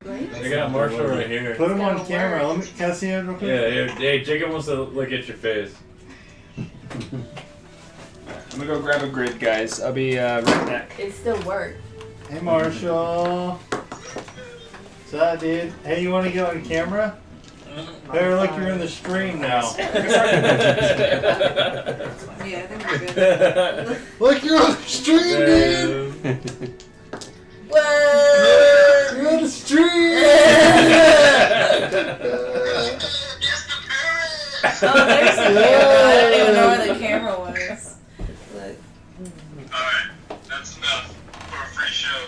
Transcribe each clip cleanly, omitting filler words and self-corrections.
I got Marshall right here. Put him on camera. Let me. Can I see him real quick? Yeah, here. Hey, Jacob wants to look at your face. I'm gonna go grab a grid, guys. I'll be right back. It still worked. Hey, Marshall. What's up, dude? Hey, you want to get on camera? Hey, look, you're in the stream now. Yeah, I think we're good. Look, you're on the stream, dude. What? You're on the stream. Oh, there's the camera. I didn't even know where the camera was. Look. Alright, that's enough for a free show.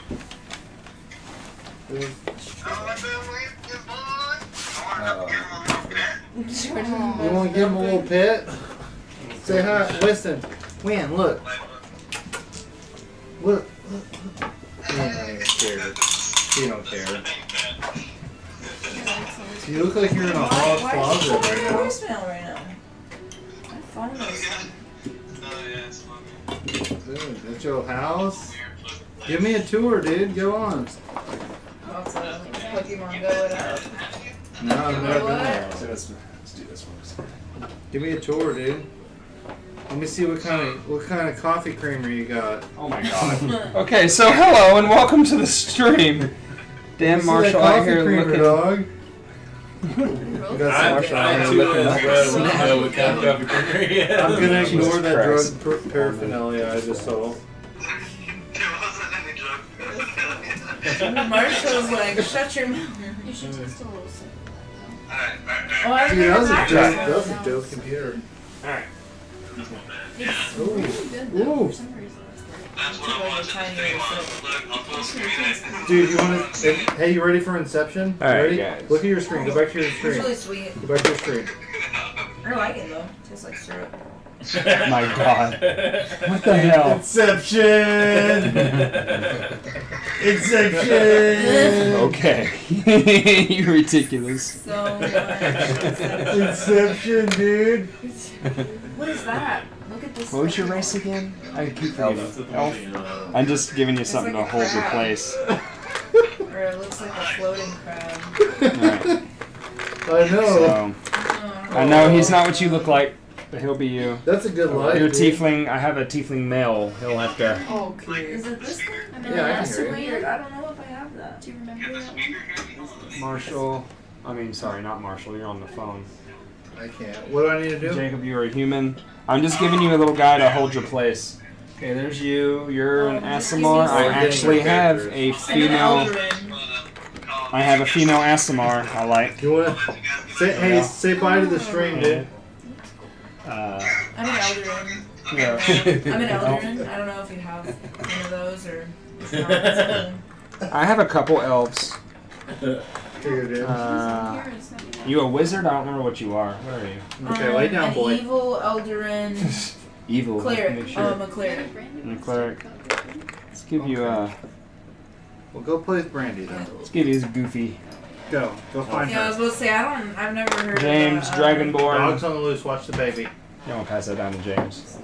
You want to give him a little pet? Say hi. Listen. Win, look. Look. He don't care. You look like you're in a hog Why closet are you right now. voicemail right now? My phone is. Dude, that's your house? Give me a tour, dude. Go on. Also, Pokemon Go it up. No, I've never done What? that. So let's do this one. Give me a tour, dude. Let me see what kind of coffee creamer you got. Oh my god. Okay, so hello and welcome to the stream. Dan Marshall out here looking. Dog. I'm Got some trying to as well know what kind of coffee creamer he has. I'm gonna ignore that Christ. drug paraphernalia I just saw. Marshall's like, shut your mouth. You should taste a little sip. Oh, I Dude, that was a remember dope. That was a dope computer. Alright. It's Ooh. really good though, Ooh. for some reason. That's what I want to stream on. Look, I'll full screen it. Dude, you want to? Hey, you ready for Inception? All right, ready? guys. Look at your screen. Go back to your It's screen. really sweet. Go back to your screen. I like it though. Tastes like syrup. My god. What the hell? Inception. Inception. Okay. You're ridiculous. So much. Inception, dude. What is that? Look at this. What was your thing. race again? I keep Elf. forgetting. Elf? I'm just giving you something like to a hold your crab. place. Or it looks like a floating crab. Alright. I know. So, I know he's not what you look like, but he'll be you. That's a good life. You're a dude. tiefling. I have a tiefling male. He'll have to. Okay. Is it this thing? I mean, Yeah, I That's can hear you. weird. I don't know if I have that. do you remember that? Marshall. I mean, sorry, not Marshall. You're on the phone. I can't. What do I need to do? Jacob, you are a human. I'm just giving you a little guy to hold your place. Okay, there's you. You're an Asimar. I actually have a female. I have a female Asimar. I like. You want to say? Hey, say bye to the stream, dude. I'm an Eldarin. Yeah. I'm an Eldarin. I don't know if you have one of those or if not. It's I have a couple elves. Here, dude. Here, it's not even- You a wizard? I don't remember what you are. What are you? Okay, lay down, an boy. evil Eldarin Evil. cleric. Make sure. I'm a cleric. And cleric. Let's give you a. Well, go play with Brandy then. Let's give you this goofy. Go find Yeah, I was her. about to say I've never heard James, of Dragonborn. Dogs on the loose. Watch the baby. You want to pass that down to James.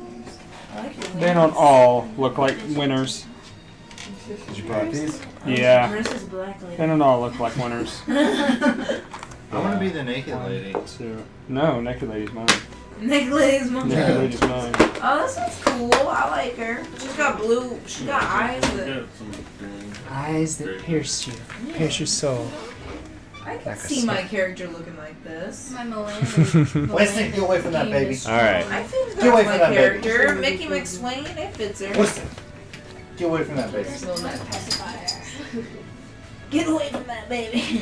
I like your They don't all look like winners. Did you brought these? Yeah. Versus black They lady. don't all look like winners. I want to be the naked lady. So, no, Naked Lady's mine. Nicholas mom. Naked Lady's mine. Oh, this one's cool. I like her. She's got blue. She's got eyes that Eyes that pierce you. Pierce your soul. I can Like a see my stick. character looking like this. My Melinda. Winston, get away from that baby. Alright. I think Get away that's from my that baby. character. Mickey McSwain. It fits her. Winston, get away from that baby. There's no net pacifier. Get away from that baby.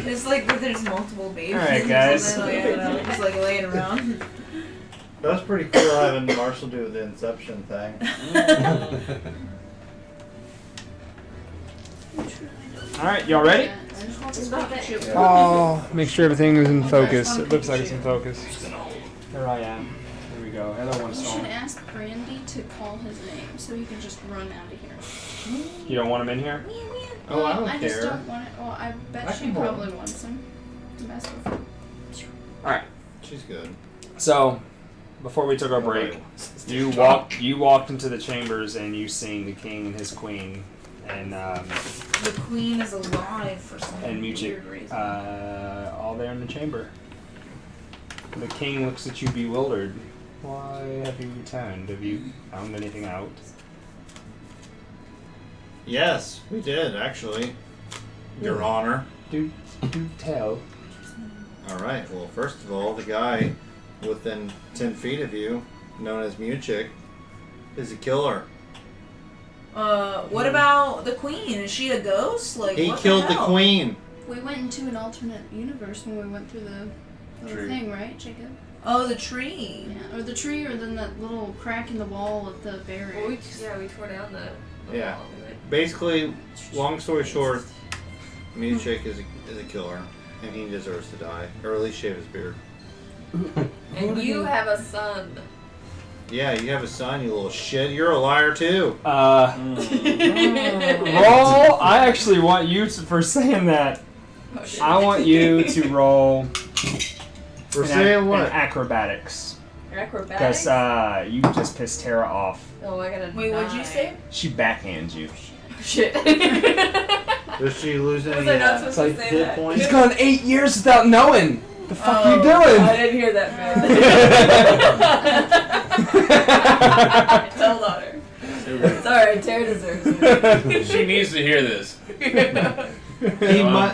It's like that there's multiple babies. Alright, guys. And then, like, I don't know, just like laying around. That was pretty cool having Marshall do the Inception thing. Alright, y'all ready? I just want this bucket. Oh, make sure everything is in focus. It looks like it's in focus. Here I am. Here we go. Hello, one You should song. ask Brandy to call his name so he can just run out of here. You don't want him in here? Oh, I don't I just care. don't want it. Well, I bet I she can hold probably wants him to mess with him. Alright. She's good. So, before we took our break, you walked into the chambers and you seen the king and his queen and The queen is alive for some and weird Muchik, reason. all there in the chamber. The king looks at you bewildered. Why have you returned? Have you found anything out? Yes, we did, actually. Your Honor. Do tell. Alright, well, first of all, the guy within 10 feet of you, known as Muchik, is a killer. What about the queen? Is she a ghost? Like, He what killed the hell? queen. We went into an alternate universe when we went through the little True. thing, right, Jacob? Oh, the tree. Yeah, or the tree, or then that little crack in the wall with the barrier. Well, we tore down the Yeah. wall. We went- Basically, long story short, Muchik is a killer, and he deserves to die. Or at least shave his beard. And you have a son. Yeah, you have a son, you little shit. You're a liar, too. Roll. I actually want you to, for saying that. Oh, shit. I want you to roll For saying an what? acrobatics. Acrobatics? Because you just pissed Tara off. Oh, I gotta. Wait, what'd you say? She backhands you. Shit. Does she lose Was any I not It's supposed like to say hit that? points? He's gone 8 years without knowing. The fuck you I doing? didn't hear that, man. Tell on her. Sorry, Tara deserves it. She needs to hear this.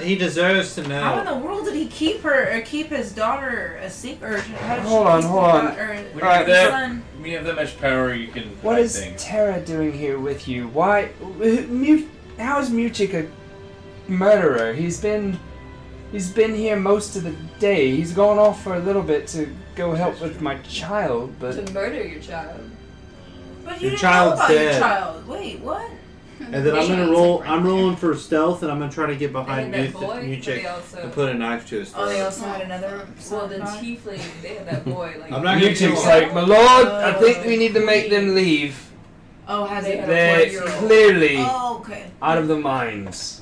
He deserves to know. How in the world did he keep her or keep his daughter a secret? Or how did Hold she on, keep hold her on. daughter- When you, Alright, have that, son? when you have that much power, you can What hide is things. Tara doing here with you? Why? How is Muchik a murderer? He's been here most of the day. He's gone off for a little bit to go help with my child, but To murder your child. But Your you didn't child's know about your dead. child. Wait, what? And then I'm gonna roll. I'm rolling for stealth, and I'm gonna try to get behind And that boy, but Muchik they also. and put a knife to his Oh, they throat. also had another Well, son. the tiefling, they had that boy. Like, I'm not gonna kill Muchik's him. like, my lord, I think we need to make them leave. Oh, has They it? had They're 20-year-old. clearly Oh, okay. out of the minds.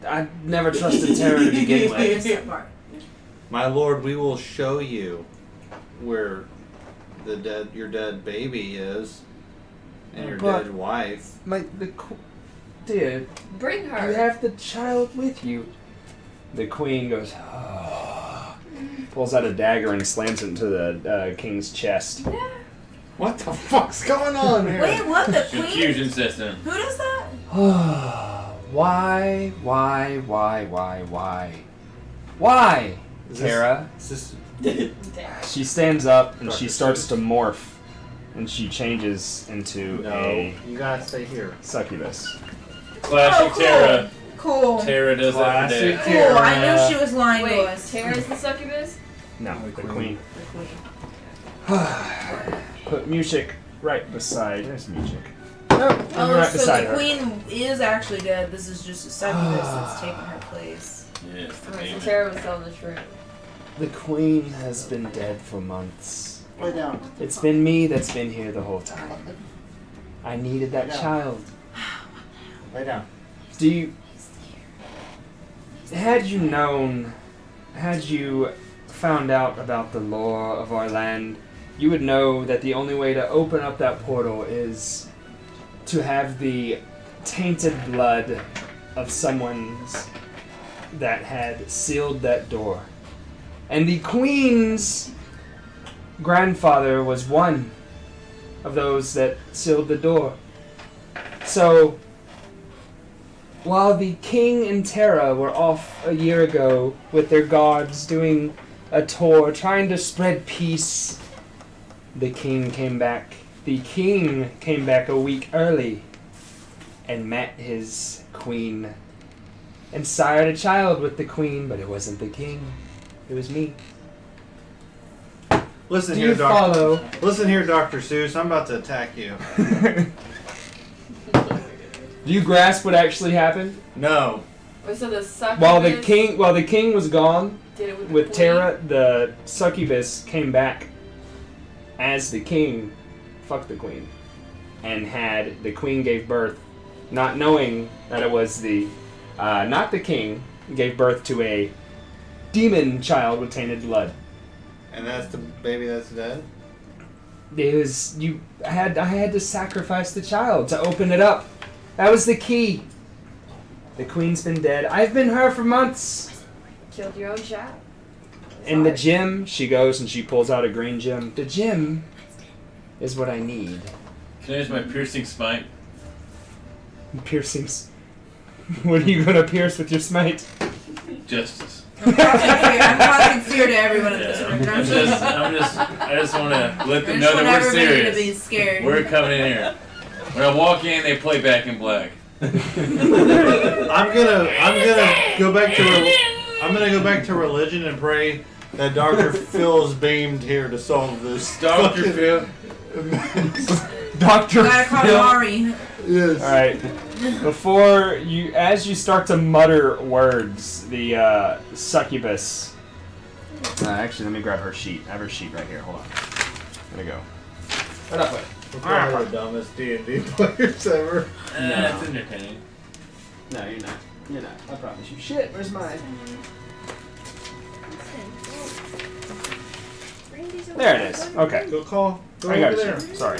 I never trusted Tara to begin I with. missed that part. My lord, we will show you where your dead baby is, and your But- dead wife. Dear, Bring you her. have the child with you. The queen goes, pulls out a dagger and slams it into the king's chest. What the fuck's going on here? Wait, what? The queen? Confusion system. Who does that? Why? Why, Is this- Tara? Is this She stands up and she Dr. starts Seuss. to morph, and she changes into no? a You gotta stay here. succubus. Classic Oh, cool. Tara. Cool. Tara does that for Classic days. Cool. I knew she was lying to Wait, us. Tara's the succubus? No, the queen. The queen. Put Muchik right beside. There's Muchik. Nope, Oh, right so beside the her. queen is actually dead. This is just a succubus that's taking her place. Yes, the Alright, so demon. Tara was telling the truth. The queen has been dead for months. Lay down. It's been me that's been here the whole time. I needed that Yeah. child. Lay down. Do you... Had you found out about the lore of our land, you would know that the only way to open up that portal is to have the tainted blood of someone's that had sealed that door. And the queen's grandfather was one of those that sealed the door. So, while the king and Tara were off a year ago with their guards doing a tour, trying to spread peace, the king came back. The king came back a week early and met his queen and sired a child with the queen, but it wasn't the king. It was me. Listen Do here, you follow? Listen here, Dr. Seuss. I'm about to attack you. Do you grasp what actually happened? No. Wait, so the succubus While the king was gone, did it with, the with queen? Tara, the succubus came back as the king, fucked the queen, and had the queen gave birth, not knowing that it was not the king, gave birth to a demon child with tainted blood. And that's the baby that's dead? I had to sacrifice the child to open it up. That was the key. The queen's been dead. I've been her for months. Killed your own shot. In the gym, she goes and she pulls out a green gem. The gem is what I need. Can I use my piercing smite? Piercings. What are you gonna pierce with your smite? Justice. I'm causing fear to everyone in this room. I just want to let them I know just want that we're everybody to be serious. scared. We're coming in here. When I walk in, they play Back in Black. I'm gonna go back to I'm gonna go back to religion and pray that Dr. Phil's beamed here to solve this. Dr. Phil. Dr. Gotta call Phil. Mari. Yes. Alright. Before you, as you start to mutter words, the succubus. Actually, let me grab her sheet. I have her sheet right here. Hold on. There we go. Right up, wait. We're probably the dumbest D&D players ever. It's entertaining. No, you're not. You're not. I promise you. Shit, where's mine? There it is. Okay. Go call. Go I got over it. there. Sorry.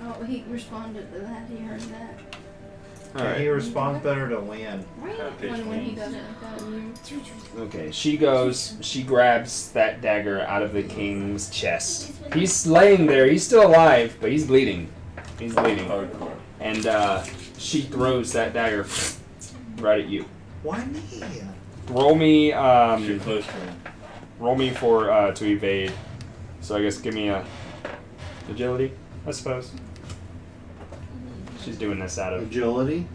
Oh, he responded to that. He heard that. He responds better to Lan. When he does it like that, Okay, she goes, she grabs that dagger out of the king's chest. He's laying there, he's still alive, but he's bleeding. He's bleeding. Hardcore. And she throws that dagger right at you. Why me? Roll me, You're close to him. roll me for, to evade. So I guess give me a agility, I suppose. She's doing this out of Agility?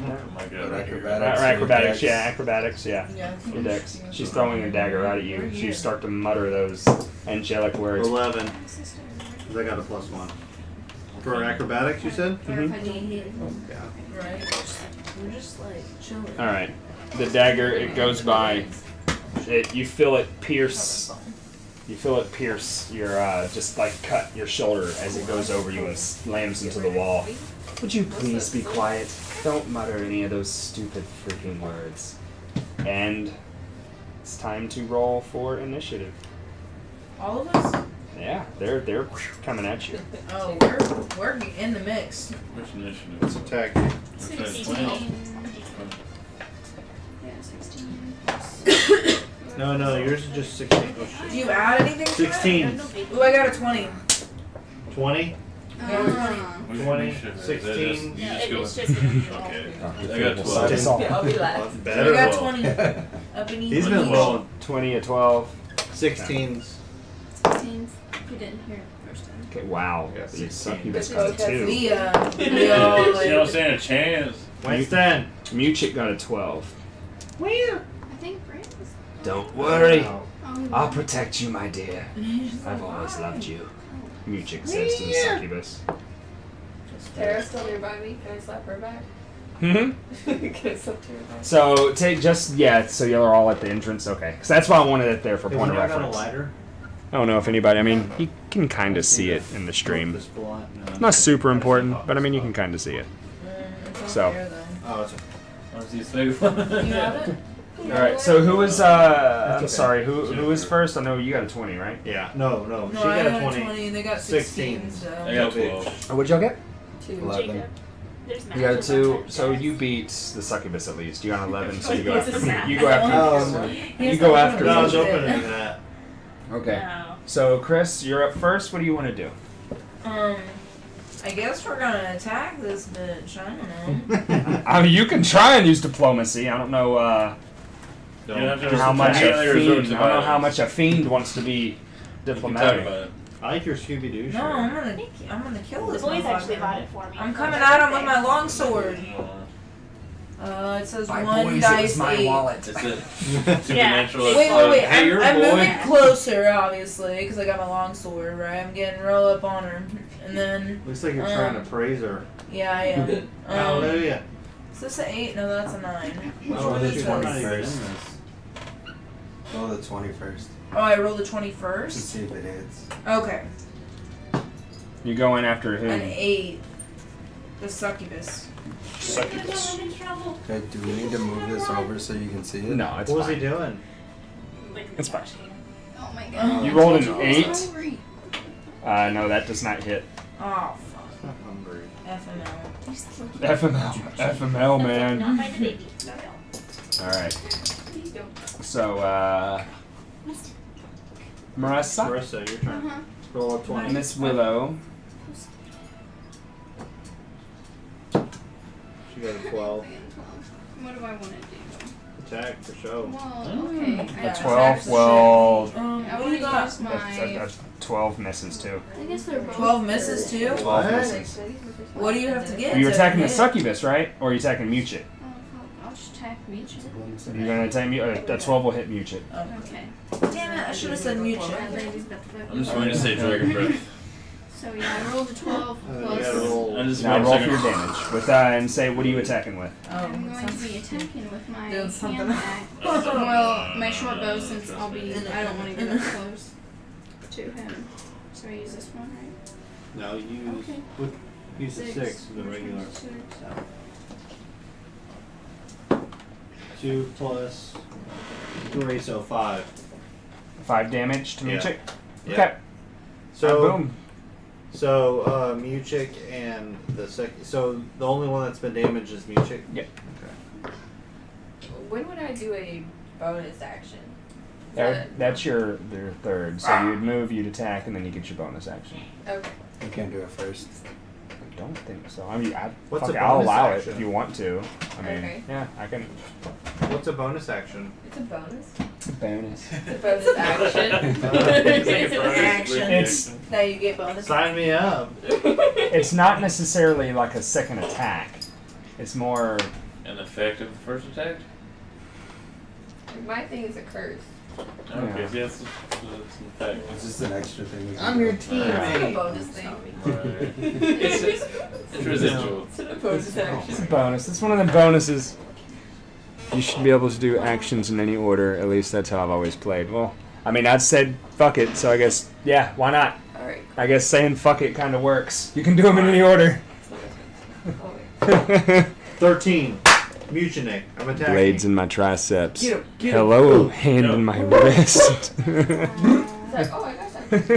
Oh my god. acrobatics, yeah. Yeah. Your dex. She's throwing a dagger out at you. You start to mutter those angelic words. 11. 'Cause I got a +1. For acrobatics, you said? Mm-hmm. Yeah. Right. We're just like chilling. All right, the dagger, it goes by. You feel it pierce. You feel it pierce your just like cut your shoulder as it goes over you and slams into the wall. Would you please be quiet? Don't mutter any of those stupid freaking words. And it's time to roll for initiative. All of us? Yeah, they're coming at you. Oh, we're in the mix. Which initiative? It's attack. Okay, 16. Yeah, 16. No, yours is just 16. Oh, Do shit. you add anything to 16. it? Ooh, I got a 20. 20? Which 20, initiative? 16. You just It go. is just an Okay. I I got 12. I'll be last. I Better. got roll. 20. Up in He's been rolling 20, a 12. 16s. 16. If you didn't hear it the first time. Okay, wow. Yeah, You 16. suck. You That's got a because 2. We all You know what I'm like, saying? A chance. Winston. Muchik got a 12. I think Brant was. Don't worry. Wow. Oh, I'll protect you, my dear. I've always loved you. Muchik says to the succubus. Tara's still nearby me. Can I slap her back? Hmm. Can I slap Tara back? So take just so you're all at the entrance. Okay, because that's why I wanted it there for Hey, point when of I got a reference. lighter? I don't know if anybody. I mean, you can kind of see it in the stream. This blunt, no. Not super important, but I mean, you can kind of see it. it's not So. fair, though. Oh, it's What's these things? You have it? All right. So who was? I'm okay. sorry. Who was first? I know you got a 20, right? Yeah. No. No, She I got a got 20. 20. They got 16. 16. So. I got 12. What'd y'all get? 2. 11. There's You got a 2. So you beat the succubus at least. You got an 11. So you go after me. You go after. You go after. No, I was me. opening that. Okay. No. So Chris, you're up first. What do you want to do? I guess we're gonna attack this bitch. I don't know. I mean, you can try and use diplomacy. I don't know You don't have to how much immediately a resort fiend. to I don't know how violence. much a fiend wants to be We can talk diplomatic. about it. I like your Scooby Doo shirt. No, I'm gonna kill The this boys actually bought motherfucker. it for me. I'm for coming my at him with birthday. my long sword. It says By 1 boys, dice it was my 8. wallet. It's a supernatural. Wait. Hey, you're a I'm boy. moving closer, obviously, because I got my long sword, right? I'm getting real up on her. And then, Looks like you're trying to praise her. yeah, I am. Hallelujah. Is this an 8? No, that's a 9. Which Oh, one this is is one this? of first. Roll the 21st. Oh, I rolled the To 21st? see if it hits. Okay. You go in after who? An 8. The succubus. Succubus. Okay, do we need to move this over so you can see it? No, it's What was he fine. doing? It's fine. Oh my god. You rolled an I was 8. hungry. No, that does not hit. Oh, fuck. I'm hungry. FML. FML, man. Not by the baby. Alright. So, Marissa? Marissa, your turn. Roll a 20. Miss Willow. She got a 12. What do I want to do? Attack for show. Well, okay. A Yeah. 12, well, I want to use my. a 12 misses too. I guess they're both. 12 misses too? 12 misses. What do you have to get? You're to attacking the hit? succubus, right? Or are you attacking Muchit? I'll just attack Meech. You're going to attack Muchit. A 12 will hit Muchit. Okay. Damn it, I should have said mutual. That lady's about to fuck I'm just me. going to say Dragon Breath. So yeah, I rolled a 12 You plus. gotta roll. I'm just Now wait a roll for second. your damage. With and say, what are you attacking with? Oh, I'm going to sounds- be attacking with my Doing hand something. axe. Well, my short bow, since I don't want to get up close to him. So I use this one, right? No, use Okay. use the 6, the regular. 6. 2 plus 3, so 5. 5 damage to Yeah. Muchit? Yeah. Okay. So boom. So Muchik and so the only one that's been damaged is Muchik. Yeah. When would I do a bonus action? That's your third. So you'd move, you'd attack, and then you get your bonus action. Okay. You can't do it first. I don't think so. I mean, What's a I'll bonus allow action? it if you want to. I mean, Okay. yeah, I can. What's a bonus action? It's a bonus. It's a bonus. It's a bonus action. It's like a Action. It's Now you get bonus. Sign me up. it's not necessarily like a second attack. It's more. An effect of the first attack? My thing is a curse. Okay, so that's an effect. It's just an extra thing. we can I'm do. your It's not a teammate. bonus thing. Right. It's residual. It's a bonus It's a action. bonus. It's one of the bonuses. You should be able to do actions in any order. At least that's how I've always played. Well, I mean, I'd said fuck it, so I guess yeah, why not? Alright. I guess saying fuck it kind of works. You can do them in any order. Oh, wait. 13. Mutiny. I'm attacking. Blades in my triceps. Get him, get him. Hello, Ooh. hand No. in my wrist. It's like, oh, I got that.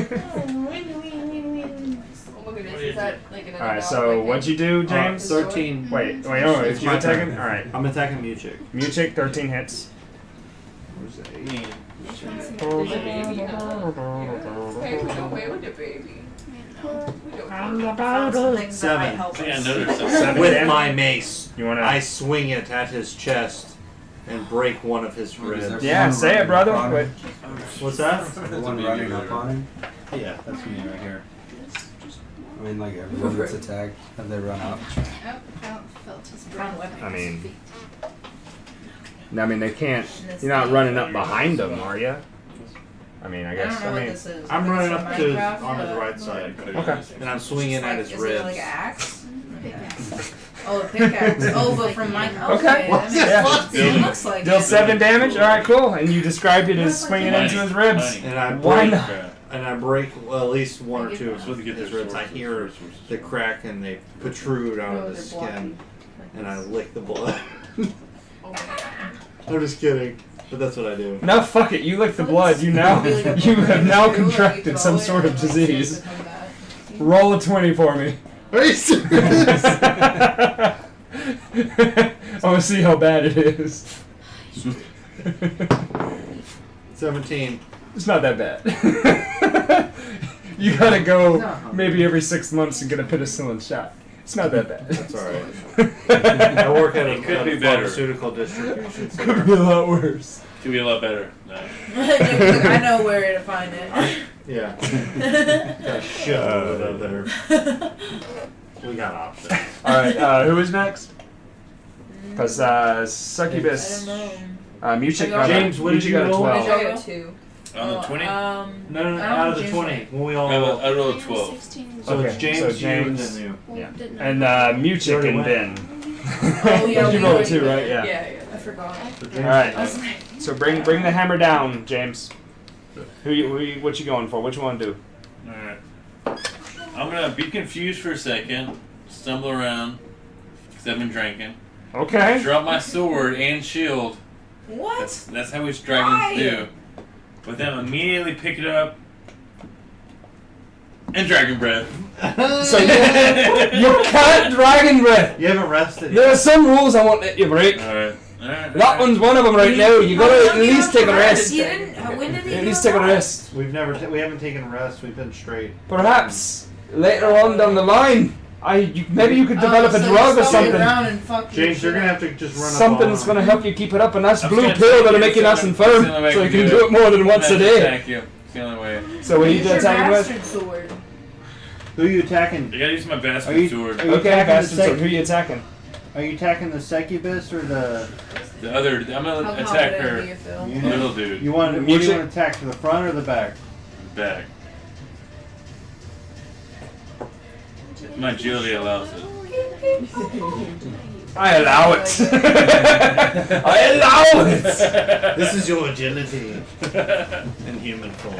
Oh my goodness, is that like another Alright, dog so like what'd that? you do, James? 13. Wait, no, It's is you my attacking? turn. Alright. I'm attacking Muchik. Muchik, 13 hits. Where's the 8? There's a baby, huh? Hey, we don't play with the baby. We don't play with Things that might 7. help I think I us. noticed that. 7 With damage. my mace, You wanna? I swing it at his chest and break one of his What is ribs. that? Yeah, say it, brother. Wait. What's that? The one running up on him? Yeah, that's me right here. I mean, like everyone that's attacked, have they run up? Oh, felt his breath. weapon. I mean, I mean, they can't. You're not running up behind them, are you? I mean, I I guess. don't know I what mean, this is. I'm It's running some up to Minecraft, on his but- right side. Okay. And I'm swinging at his Is ribs. it like an axe? Pickaxe. Oh, a pickaxe. Oh, but from Minecraft. Okay. That makes Yeah. sense. It looks like deal it. 7 damage. All right, cool. And you described it as swinging into his ribs. And I Why break, not? and I break at least one or two Supposed to of get his their ribs. I sources hear first. the crack and they protrude out No, of they're the skin, blocky. and I lick the blood. Oh my God. I'm just kidding, but that's what I do. No, fuck it. You lick the blood. You now, Be like a you have now potato, like, contracted throw some it sort of and, like, disease. come back. Roll a 20 for me. Are you serious? I want to see how bad it is. 17. It's not that bad. You gotta go maybe every 6 months and get a penicillin shot. It's not that bad. That's alright. I work at It could a be better. pharmaceutical distribution Could center. be a lot worse. Could be a lot better. No. I know where to find it. Yeah. Got a shitload of there. We got options. Alright, who is next? Because I Succubus. don't know. Muchik I got got- James, what did you got a roll? I 12. got 2. On the 20? No, out of the 20. When we all. I rolled a 12. 16. So it's Okay, James, so you, James- and then you. Well, Yeah. didn't And I? You Muchik already and went. Ben. Oh, yeah, You we rolled already two, did. right? Yeah. Yeah. I forgot. So James Alright. I was like, So bring the hammer down, James. What you going for? What you want to do? Alright. I'm gonna be confused for a second, stumble around, because I've been drinking. Okay. Drop my sword and shield. what? That's how which dragons Why? do. But then immediately pick it up And Dragon Breath. So you can't Dragon Breath. You haven't rested. There are some rules I want to let you break. Alright. That one's one of them right now. You gotta at least take a rest. You didn't. When did he At do least take a that? rest. We haven't taken a rest. We've been straight. Perhaps later on down the line, maybe you could develop a so drug you or stumbled something. around and fucked your James, you're shit gonna up. have to just run Something's up gonna help you keep it up. A nice I was blue gonna pill say, that'll it's make you the nice only- and firm, it's the only way so I you can can do do it more than once a day. Thank you. It's the only way. So what are you Use your attacking with? bastard sword. Who are you attacking? I gotta use my Are bastard you- sword. are you- Okay, attacking the bastard. So who are you attacking? Are you attacking the succubus or the The other, I'm How gonna attack confident her. do you feel? unit? Little dude. You want? What do you want to attack? To the front or the back? Back. My agility allows it. I allow it. I allow it. This is your agility in human form.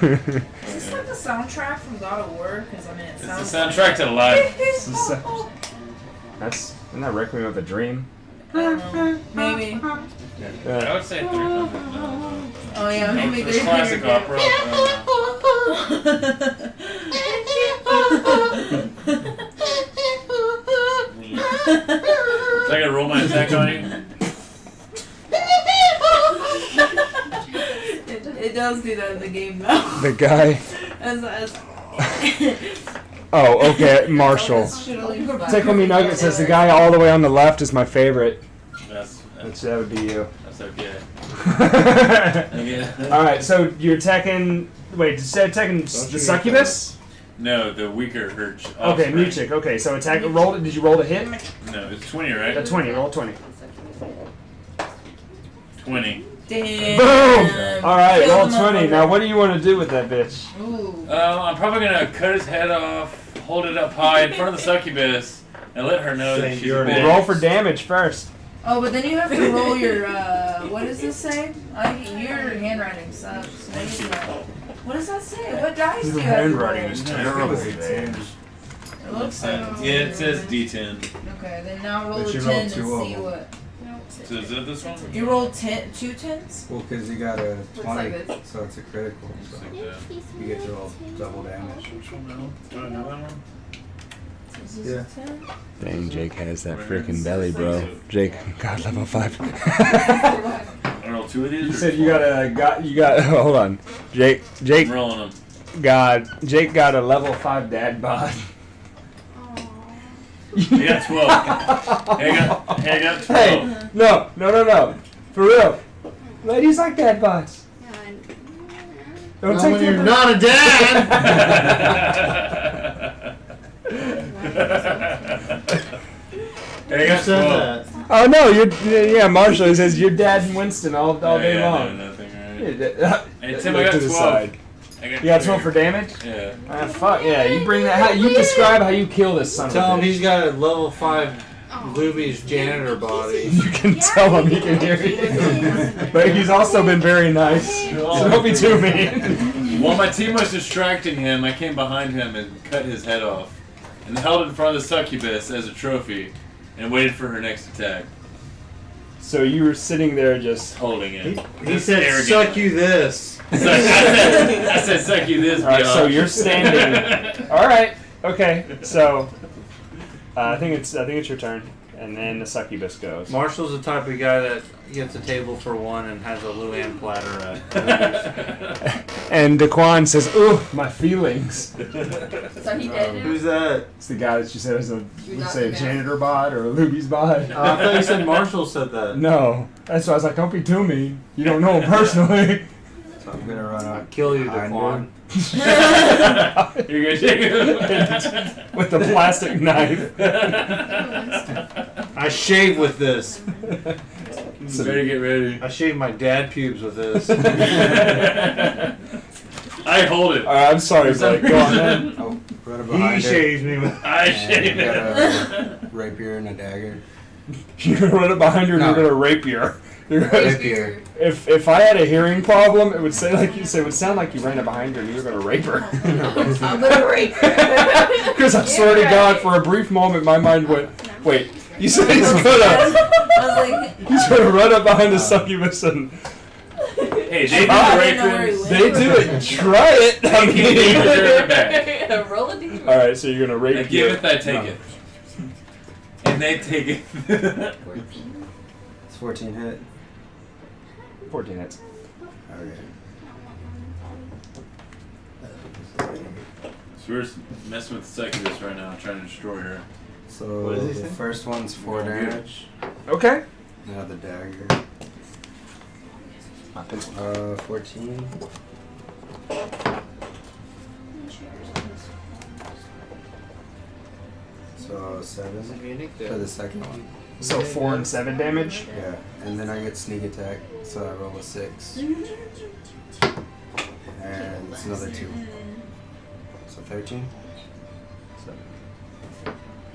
Is this like the soundtrack from God of War? Because I mean, it It's the sounds. soundtrack to life. Isn't that Requiem of a Dream? Maybe. I would say 300. No. Oh yeah, maybe It's classic opera. Is I gonna roll my attack on you? It does do that in the game though. The guy. As Oh, okay, Marshall. shittily Tickle Me Nugget says the guy all the way on the left is my favorite. That would be you. That's okay. Alright, so you're attacking. Wait, did you say attacking the succubus? No, the weaker her. Okay, Muchik. Okay, so attack. Roll. Did you roll to hit? No, it's 20, right? A 20. Roll 20. 20. Damn. Boom! Alright, Kill roll the 20. motherfucker. Now, what do you want to do with that bitch? Ooh. I'm probably gonna cut his head off, hold it up high in front of the succubus, and let her know that Say she's a you're bitch. Roll for damage first. Oh, but then you have to roll your, what does this say? Your handwriting sucks. Maybe not. What does that say? What dice do you have to roll? terrible. It looks like Yeah, it says D10. Okay, then now roll But a you 10 rolled and two of see them. what. No, So is that this one? You rolled 2 10s? Well, because you got a Looks 20, like this. so it's a critical. So Like that. you get to roll double damage. Do I know that one? Is this Yeah. a 10? Dang, Jake has that freaking belly, bro. Jake, God, level 5. I roll 2 of these? You or said you got hold on. Jake I'm rolling them. Jake got a level 5 dad bod. I got 12. I got 12. Hey, no. For real. Ladies like dad bods. Don't Not take when the you're not a dad. I got said 12. that. Oh no, Marshall he says your dad and Winston all day Yeah, long. no, nothing, right? Hey, Tim, I got 12. You got 12 for damage? Yeah. Ah, fuck yeah! You bring that. You describe how you kill this son Tell of him a he's bitch. got a level 5 Luby's janitor body. You can tell him he can hear you, but he's also been very nice. So don't be too mean. While my team was distracting him, I came behind him and cut his head off, and held it in front of the succubus as a trophy, and waited for her next attack, So you were sitting there just. holding it. He Just said, arrogant. "Suck you this." I said, suck you this, All right, so biatch." you're standing. All right, okay. So I think it's your turn, and then the succubus goes. Marshall's the type of guy that gets a table for one and has a Luann platter at. And Daquan says, "Ooh, my feelings." So he dead now? Who's that? It's the guy that you said is a, You're let's not say, a the janitor bot or a Luby's bot. I thought you said Marshall said that. No, that's why I was like, don't be too mean. You don't know him personally. So I'm gonna run I'll up. kill you, behind Daquan. You're gonna take it. With the plastic knife. I shave with this. Better get ready. I shave my dad pubes with this. I hold it. Alright, I'm sorry, Blake. Go on, man. Oh, run up He behind her. shaves me with. I And shave you got it. a rapier and a dagger. You're gonna run up behind her and No. you're gonna rape her. You're gonna, Rapier. if I had a hearing problem, it would say like you say, it would sound like you ran up behind her and you were gonna rape her. I'm gonna rape her. Because I swear to God, for a brief moment, my mind went, wait, you said he's gonna, I was like, he's gonna run up behind the succubus and Hey, they do I the didn't know where right he things. They do it. Try it. They can't even deserve it back. Roll a d. All right, so you're gonna I rape give your- it, I take no. it. And they take it. It's 14 hit. 14 hits. Okay. So we're messing with the succubus right now, trying to destroy her. So What does he the say? first one's 4 Oh, good. damage. Okay. Now the dagger. My pencil. 14. So 7 for the second one. So 4 and 7 damage. Yeah, and then I get sneak attack, so I roll a 6. And it's another 2. So 13.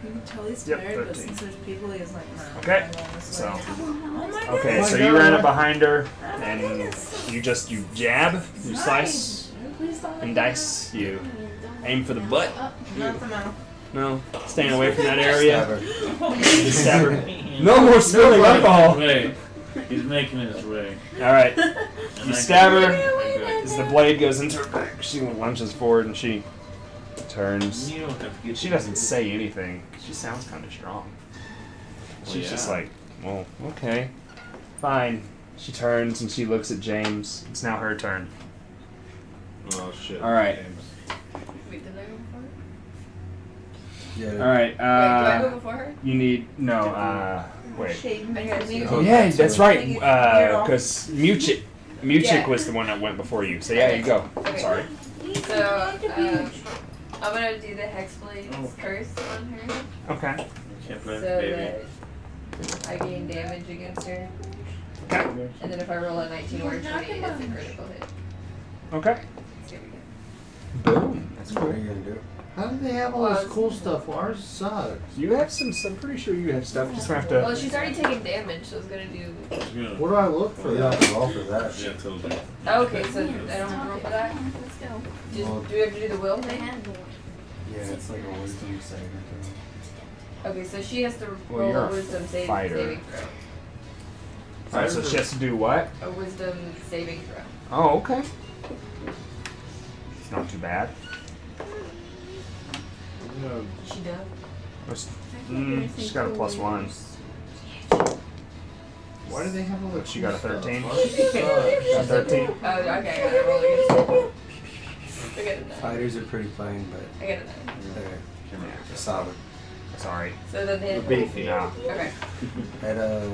You can tell he's Yep, tired, but 13. since there's people, he's like, nah. Okay, I'm going this so- way. Oh my Okay, goodness. so you ran up behind her, and you jab, you slice, Please don't and dice. You aim for the butt. Not the mouth. No, staying away from that area. Stab her. You stab her. No more spilling alcohol. Wait, he's making his way. All right, And you I stab can- her. Okay. As the blade goes into her back, she lunges forward and she turns. You don't have to get. She doesn't say anything. She sounds kind of strong. Well, She's just yeah. like, well, okay, fine. She turns and she looks at James. It's now her turn. Oh shit. All right. Wait, did I go before her? Yeah. All right. Wait, do I go before her? You need no. Wait. Oh, Yeah, that's that's right. right. Because Muchik Yeah. was the one that went before you. So yeah, you go. Okay. Sorry. So, I'm gonna do the Hexblade's curse on her Okay. Can't so blame the baby. that I gain damage against her. Okay. And then if I roll a 19 or a 20, it's a critical hit. Okay. Let's give it Boom. That's What cool. are you gonna do? How do they have all this cool stuff? Well, ours sucks. You have some. I'm pretty sure you have stuff. Just have Well, to. she's already taken damage, so it's gonna do. Yeah. What do I look for You that? don't have to roll for that. Yeah, told you. Oh, okay, so I don't roll for that. Let's go. Do we have to do the will thing? Yeah, it's like a wisdom saving throw. Okay, so she has to Well, roll you're a a wisdom fighter. saving throw. Alright, so she has to do what? A wisdom saving throw. Oh, okay. It's not too bad. She does. She's got a +1. Why do they have all the She got a 13. Ours Got sucks. a 13. Oh, okay, I gotta roll against it. I got a 9. Fighters are pretty plain, but I got a 9. they're solid. Sorry. So then hit. Beefy. No. Okay. At a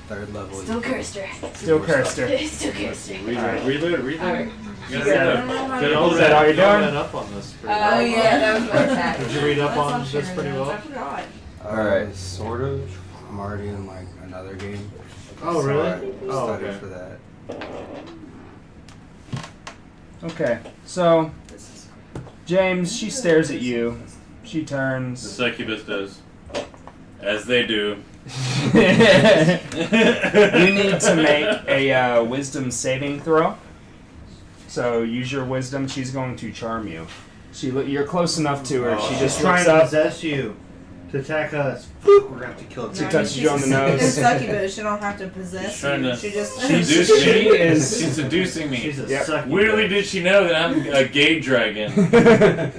3rd level. Still cursed her. Still cursed her. Still cursed her. Reload, reload, reload. Alright. You gotta Is that- reload. Did Is that all you're doing? read up on this. pretty Oh well. yeah, that was my attack. Did you read up on this pretty well? I forgot. Alright. Sort of. I'm already in like another game. Oh, So really? I Oh, studied okay. for that. Okay, so James, she stares at you. She The turns. succubus does. As they do. You need to make a wisdom saving throw. So use your wisdom. She's going to charm you. You're close enough to her. She just trying looks to up. possess you to attack us. We're gonna have to kill She it. touches you on the nose. It's succubus. She don't have to possess She's trying you. to She just. seduce She me. is- She's seducing me. She's a Yep. succubus. Weirdly, did she know that I'm a gay dragon?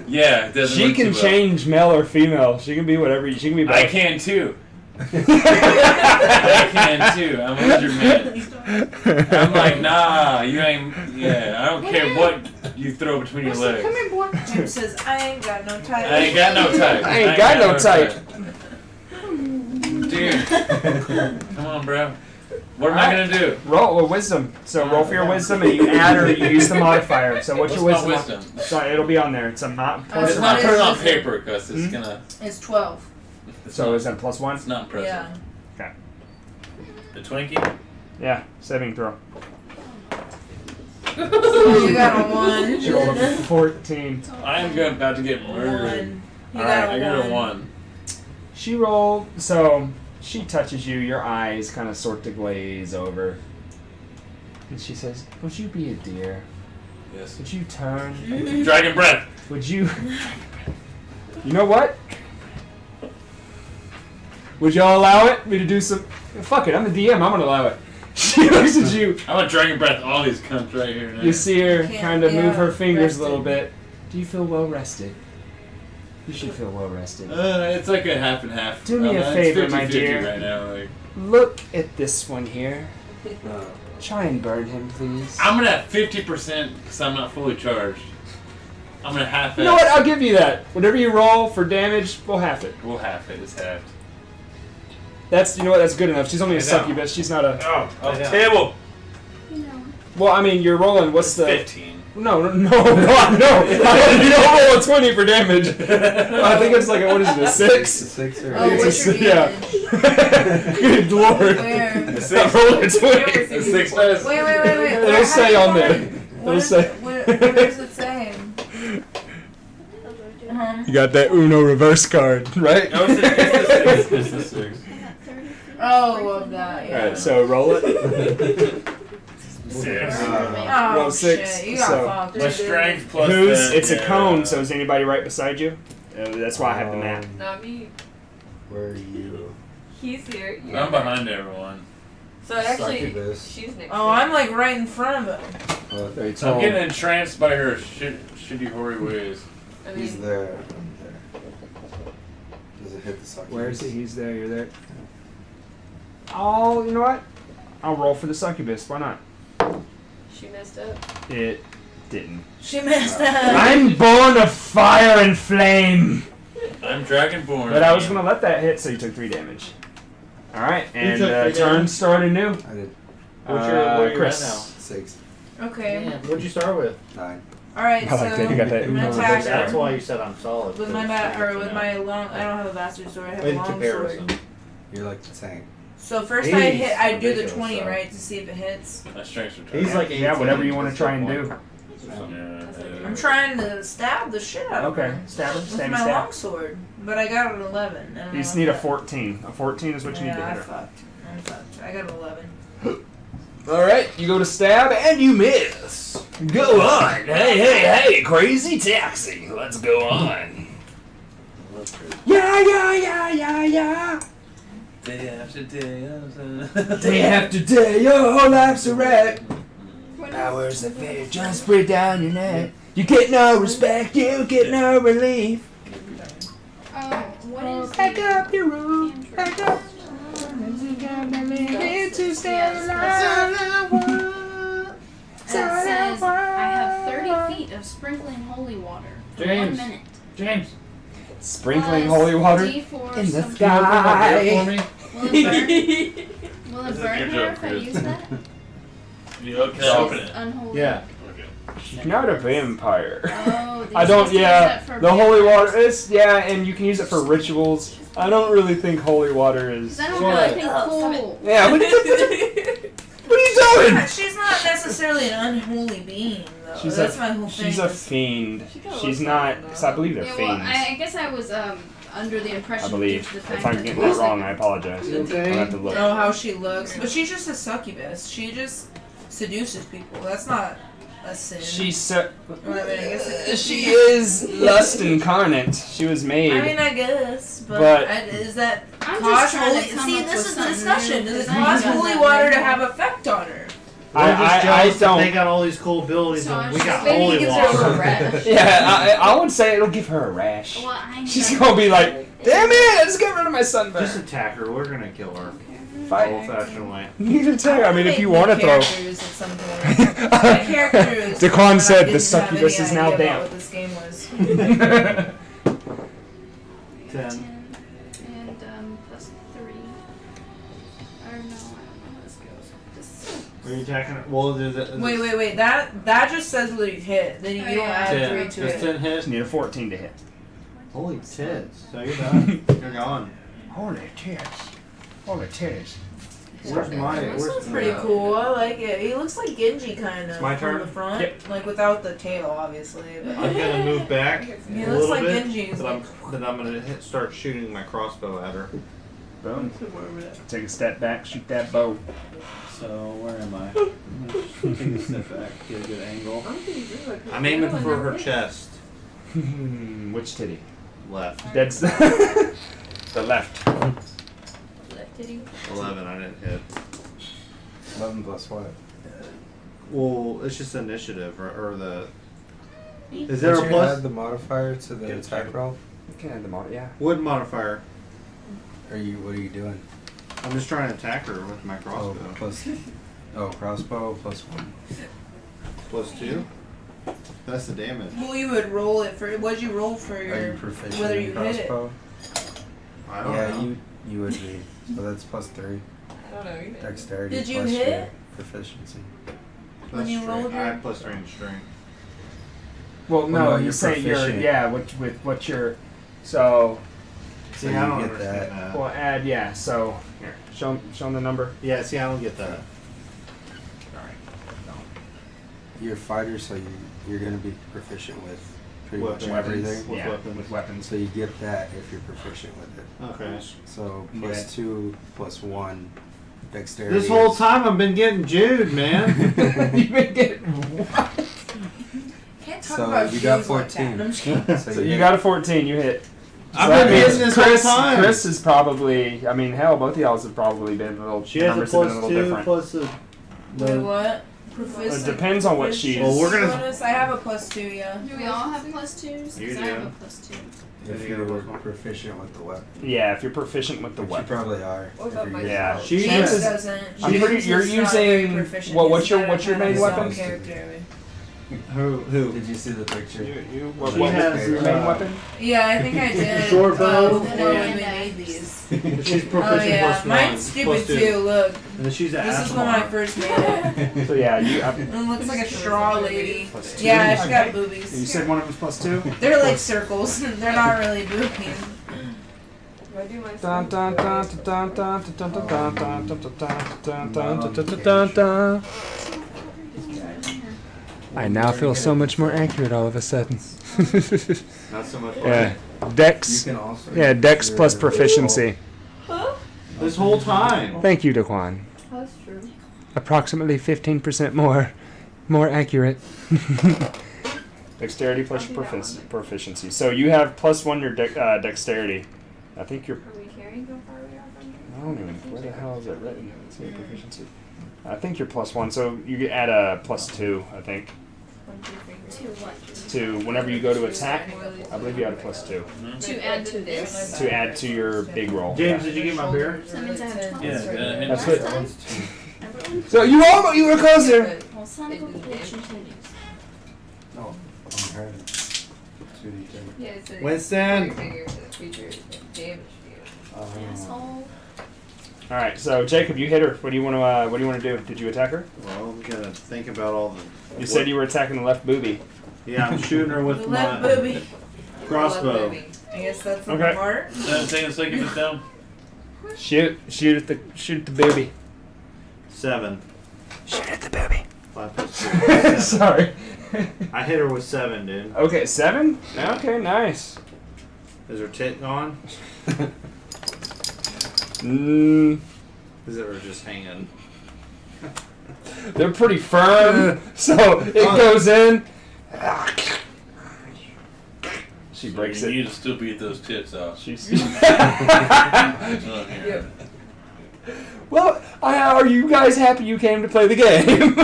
Yeah, it doesn't She look can too well. change male or female. She can be whatever. She can be both. I can too. I can too. I'm a lizard man. I'm like, nah, you ain't. Yeah, I don't care what you throw between your legs. Come here, boy. Jim says, I ain't got no type. I ain't got no type. I ain't got no type. Dude, come on, bro. What am I gonna do? Roll a wisdom. So roll for your wisdom, and you add or you use the modifier. So what's your What's my wisdom? wisdom? So it'll be on there. It's a not plus. It's or not minus. put it on paper because it's Hmm? gonna. It's 12. So is that +1? It's not impressive. Yeah. Okay. The Twinkie. Yeah. Saving throw. You got a 1. She rolled a 14. I am about to get murdered. 1. You Alright, got I a got a 1. 1. She rolled. So she touches you. Your eyes kind of sort to glaze over. And she says, "Would you be a dear? Yes. Would you turn? Dragon breath. Would you? You know what? Would y'all allow it? Me to do some? Fuck it. I'm the DM. I'm gonna allow it." She looks at you. I'm gonna dragon breath all these cunts right here. Now. You see her Can't- kind of move her yeah, fingers a rested. little bit. Do you feel well rested? You should feel well rested. It's like a half and half. Do me a it's favor, my 50-50 dear. Right now, like Look at this one here. No. Try and burn him, please. I'm gonna have 50% because I'm not fully charged. I'm gonna half it. You know what? I'll give you that. Whatever you roll for damage, we'll half it. We'll half it. It's halved. That's you know what? That's good enough. She's only a I know. succubus. She's not a. Oh, I know. table. You know. Well, I mean, you're rolling. What's the? 15. No. You don't roll a 20 for damage. I think it's like what is it? A 6? 6 or Oh, It's what's a, your yeah. damage? Good lord. Where? I rolled a 20. The 6 dice. Wait. It'll How say do you on there. find- It'll What is say. it? What is it saying? You got that Uno reverse card, right? No, it's the 6. It's the 6. I got 30 feet. Oh, of that. Yeah. Alright, so roll it. 6. Oh roll 6, shit! You got so- fucked. My strength plus. Who's? the- It's a yeah. cone, so is anybody right beside you? That's why I have the map. Not me. Where are you? He's here. You're I'm there. behind everyone. So actually, Succubus. she's next. Oh, I'm like right in front of him. Oh, Very I'm tall. getting entranced by her shitty hoary ways. I he's mean, there. I'm there. Does it hit the succubus? Where is he? He's there. You're there. Oh, you know what? I'll roll for the succubus. Why not? she messed up. It didn't. She messed up. I'm born of fire and flame. I'm dragonborn. But I was gonna let that hit, so you took 3 damage. All right, and took 3 turn damage? started new. I did What's your, what are you Chris. at now? 6, Okay. What'd you start with? 9. All right. I So like that. You got that I'm Uno gonna reverse attack That's her why you said I'm solid. with my with my long. I don't have a bastard sword. I have a In long comparison. sword. You're like the tank. So first He's I hit. I do the ridiculous, 20 though. right to see if it hits. My strength's returned. He's like 18. Yeah, whatever you want to try and do. Yeah, I'm trying to stab the shit out of Okay, her stab her. with Stab, my stab. long sword, but I got an 11. And You just need a 14. A 14 is what you need to Yeah, hit I her. fucked. I'm fucked. I got an 11. All right, you go to stab and you miss. Go on. Hey, crazy taxi. Let's go on. Yeah. Day after day. Day after day, your whole life's a wreck. Hours of fear just breathe down your neck. You get no respect, you get no relief. What is Back the up your roof, Andrew? back up. To stay It says I have 30 feet of sprinkling holy water. For James. 1 minute. James. Sprinkling Plus holy water D4 in the something. sky. For me? Will it burn? Will This it is a burn good her joke, if I Chris. use that? Can I open it? Unholy. Yeah. Okay. She's not a vampire. Oh, I don't, yeah, the holy water is, yeah, and you can use it for rituals. I don't really think holy water is. I don't Well, really think oh, cool. Yeah, what are you doing? She's not necessarily an unholy being, though. She's That's a, my whole thing. she's a fiend. She kinda She's looks not, like one, because I believe they're Yeah, well, fiends. I guess I was under the impression I believe. due to the If fact I'm that getting it that was wrong, like- I apologize. Okay. I'll have to look. Oh, how she looks. But she's just a succubus. She just seduces people. That's not a sin. She's so. Well, I mean, I guess it could She be. is lust incarnate. She was made. I mean, I guess, but, But- is that I'm cause just trying holy? to come See, up this with is the something discussion. new, Does it 'cause I cause know holy that water to right have now. effect on her? We're just jealous that don't. they got all these cool buildings So and we it's got just maybe holy it gives her a water. rash. Yeah, I would say it'll give her a rash. Well, I She's know. gonna be like, damn it, I just got rid of my sunburn. Just attack her. We're gonna kill her. Fight. Old-fashioned way. You can tell. I mean, if you want to throw. Characters at some point. My characters. Declan said the didn't have succubus any is now idea damp. about what this game was. 10. And plus 3. Or no, I don't know how this goes. Just Are you attacking her? Well, there's a, Wait. That just says whether you hit. Then you Oh, don't yeah. add 10. 3 Does to it. 10 hit? Just need a 14 to hit. Holy tits. So you're done. You're gone. Holy tits. Holy tits. Where's my... This Where's one's pretty cool. I like it. He looks like Genji kind of my from turn? the front, Yep. like without the tail, obviously. But I'm gonna move back he a looks little like bit, Genji. He's but like, then I'm gonna start shooting my crossbow at her. Boom. Take a step back, shoot that bow. So where am I? I'm gonna take a step back, get a good angle. I'm aiming for her chest. Which titty? Left. Dead. The left. left titty. 11. I didn't hit. 11 plus what? Well, it's just initiative or the. Is there Don't a you plus? add the modifier to the Yeah, attack roll? You can add them all, yeah. Wood modifier. What are you doing? I'm just trying to attack her with my Oh, crossbow. crossbow plus 1. Plus 2? That's the damage. Well, you would roll it for. What'd you roll for Are your? you proficient whether in you hit it. crossbow? I don't Yeah, know. you would be. So that's plus 3. I don't know either. Dexterity Did you plus hit? your proficiency. when you strength. rolled I your- had plus 3 in strength. Well, Well, no, no, you you're say you're, proficient. yeah, with what you're, so, See, So I you don't get understand that. that. we'll add, yeah, so, here, show them the number. Yeah, see, I don't get that. You're a fighter, so you're going to be proficient with pretty much Weapons. everything. With yeah, weapons. with weapons. So you get that if you're proficient with it. Okay. So Yeah. plus 2 plus 1 dexterity. This whole is- time I've been getting Jude, man. You've been getting what? Can't talk So about you got shoes like that. 14. I'm just kidding. So you got a 14, you hit. So I've that been means hitting this whole Chris, time. Chris is probably, I mean, hell, both of y'all have probably been a little, She has a numbers have been plus a 2 little different. plus a. Wait, what? Proficient. It depends on what she's- Well, we're gonna- bonus? I have a plus 2, yeah. Do we all have plus 2s? You Because I have do. a plus 2. If You got a you're plus 1. proficient with the weapon. Yeah, if you're proficient with the Which you weapon. probably are. What if about you're my using Yeah. it. She James has- doesn't. I'm James pretty- you're is not very using- proficient. well, He's what's your- got what's your kind of main his own weapon? character. Who? Did you see the picture? What, She what has, was your main uh, weapon? Yeah, I think I did. Short bow before and- when we made these. She's proficient Oh yeah, plus 1. mine's stupid plus 2. too. Look, And then she's an this is ass when I mom. first made it. So yeah, you It looks like a straw lady. plus 2. Yeah, she got Okay. boobies. You said one of them's plus 2? They're like circles. They're not really boobies. Do I do my Dun, son? dun, dun, dun, dun, dun, dun, dun, dun, dun, dun, dun, dun, dun, dun, dun, dun. I now feel so much more accurate all of a sudden. Not so much. Yeah, You Dex. can also Yeah, use Dex your- plus proficiency. This whole time. Thank you, Daquan. That's true. Approximately 15% more accurate. Dexterity plus your proficiency. So you have plus 1 your dexterity. I think you're. Are we carrying how far we are from here? I don't even. Where the hell is it written? Let's see your proficiency. I think you're plus 1, so you add a plus 2. I think 1, 2, 3, To what? to whenever you go to attack. I believe you add a plus 2 To add to this? to add to your big roll. James, did you get my beer? So that means I have 12. Yeah, That's what. what. So you were closer. Well, son of a bitch continues. Oh, I'm heard. 2d10. Yeah, it's a Winston. figure for the future damage for you. Asshole. All right, so Jacob, you hit her. What do you want to? What do you want to do? Did you attack her? Well, I'm gonna think about all the. You said you were attacking the left boobie. Yeah, I'm shooting her with Left my booby. crossbow. I guess that's in Okay. the heart. Take a second to down. Shoot at the boobie. 7. Shoot at the boobie. 5 plus 2. 7. Sorry. I hit her with 7, dude. Okay, 7. Okay, nice. Is her tit gone? Is it her just hanging? They're pretty firm, so it goes in. She breaks You it. need to still beat those tits off. She's. Oh, here. Well, are you guys happy you came to play the game?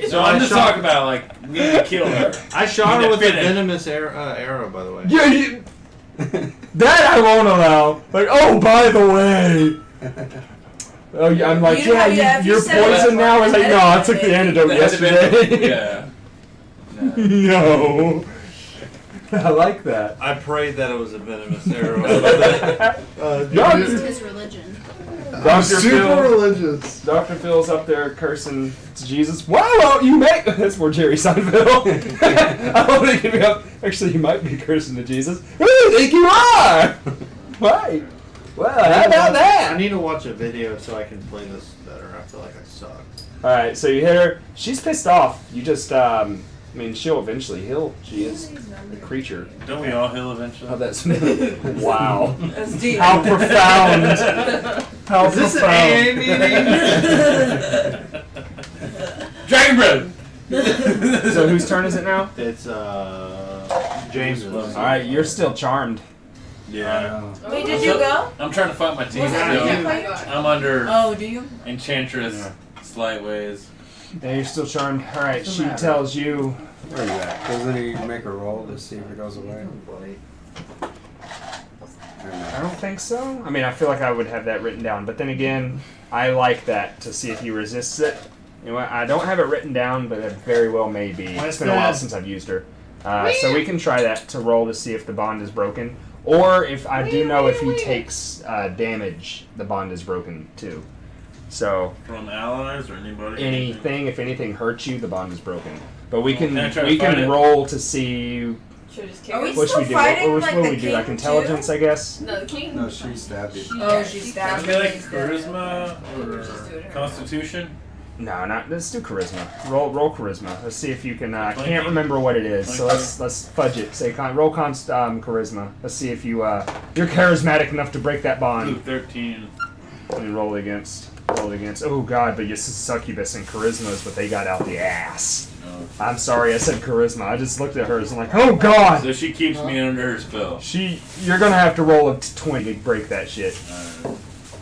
So I'm just talking about like we need to kill her. I shot her Need to with a finish. venomous arrow, by the way. Yeah, that I won't allow. Like, oh, by the way. Oh, yeah, I'm like, You know, yeah, if you're you said it poisoned now. It's like, before, no, I took the antidote That had been- yesterday. Yeah. No. I like that. I prayed that it was a venomous arrow. No, It's his religion. Dr. Phil. religious. Dr. Phil's up there cursing to Jesus. Why won't you make... That's more Jerry Seinfeld. I don't think he'd be up... Actually, he might be cursing to Jesus. Who do you think you are? Why? Well, how about I that? need to watch a video so I can play this better. I feel like I suck. Alright, so you hit her. She's pissed off. You just, I mean, she'll eventually heal. She is a creature. Don't we all heal eventually? Oh, that's... Wow. That's deep. How profound. How Is this an profound. AA meeting? Dragon Bread! So whose turn is it now? It's James's. Alright, you're still charmed. Yeah. Wait, did you go? I'm trying to find my team Was that still. you? I'm under Oh, do you? Enchantress Slight Ways. Yeah, you're still charmed. Alright, she tells you. Where are you at? Doesn't he make a roll to see if it goes away? I don't think so. I mean, I feel like I would have that written down, but then again, I like that to see if he resists it. You know what? I don't have it written down, but it very well may be. It's been a while since I've used her. So we can try that to roll to see if the bond is broken. Or if I do know if he takes damage, the bond is broken too. So From allies or anybody? anything, if anything hurts you, the bond is broken. But we Can I try to we fight can it? roll to see Should just Are we what should still we do. fighting What like would the we do? king Like intelligence, too? I guess. No, the king. No, she stabbed you. Oh, she stabbed I feel like me. charisma Just do it or her. constitution. No, not. Let's do charisma. Roll charisma. Let's see if you can. I Thank can't you. remember what it is, so let's fudge it. Say roll charisma. Let's see if you're charismatic enough to break that Ooh, bond. 13. And roll against. Oh God, but yes, succubus and charisma is what they got out the ass. Oh. I'm sorry, I said charisma. I just looked at hers and like, oh God. So she keeps me under her spell. You're gonna have to roll a 20 to break that shit. Alright.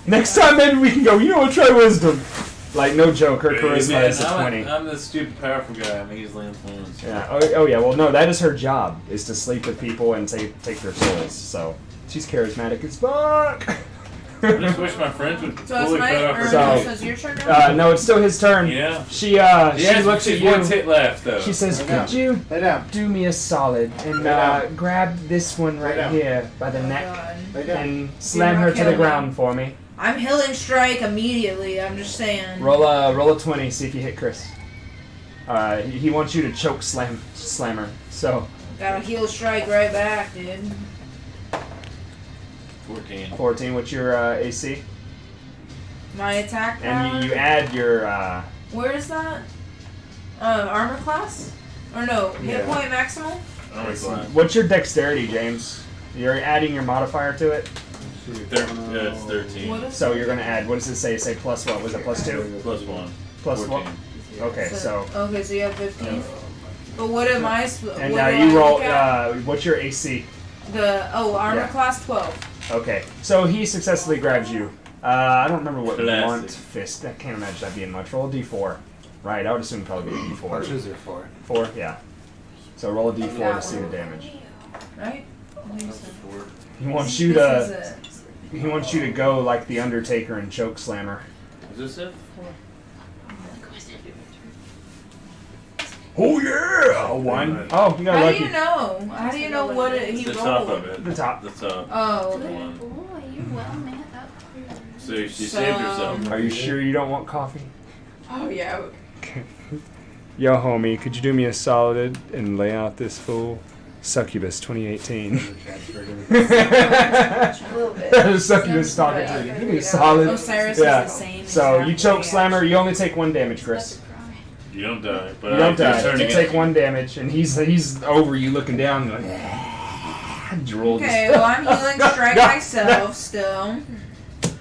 Next time maybe we can go. You know what? Try wisdom. Like no joke, her charisma Man, is a 20. I'm the stupid powerful guy. I'm easily influenced. Yeah. Oh yeah. Well, no, that is her job, is to sleep with people and take their souls. So she's charismatic as fuck. I just wish my friends would So it's fully my cut off her. So- so it's your turn now? No, it's still his turn. Yeah. She She looks at she's one you. tit left though. She says, Lay down. "Could you Lay down. do me a solid and Lay down. grab this one Lay right down. here by the Oh, neck God. Lay down. and slam not her to the killing me. ground for me? I'm healing strike immediately. I'm just saying. Roll a 20. See if you hit Chris. He wants you to choke slam her. So Got a heal strike right back, dude. 14. 14. What's your AC? My attack power. And you add your. Where is that? Armor class? Or no, hit Yeah. point maximal? Oh my God. What's your dexterity, James? You're adding your modifier to it. It's 13. What is So you're gonna add. What does it say? Say plus what? Was it plus 2? Plus 1. Plus 14. what? Okay, so. Okay, so you have 15. But what am I? And what now do you I roll. look at? What's your AC? Armor Yeah. class 12. Okay, so he successfully grabs you. I don't remember what Classic. blunt fist. I can't imagine that being much. Roll a d4. Right, I would assume probably be a d4. Punches are for. 4, yeah. So roll a d4 to see the damage. Right? He wants you This is to. it. He wants you to go like the Undertaker and choke slammer. Is this it? Oh yeah! A 1. Oh, you got How do lucky. you know? How do you know what he The rolled? top of it. The top. The top. Oh, Good okay. One. boy, you're well met up. So she So- saved herself. Are you sure you don't want coffee? Oh yeah. Yo, homie, could you do me a solid and lay out this fool? Succubus 2018. A little bit. Succubus talking to you. Give me a solid. Osiris Yeah. is the same. So exact you choke way, slammer, actually. you only take 1 damage, Chris. You don't die, but You don't I die. turn You again. take 1 damage, and he's over you looking down. You're like, drool. Okay, well I'm healing strike myself still.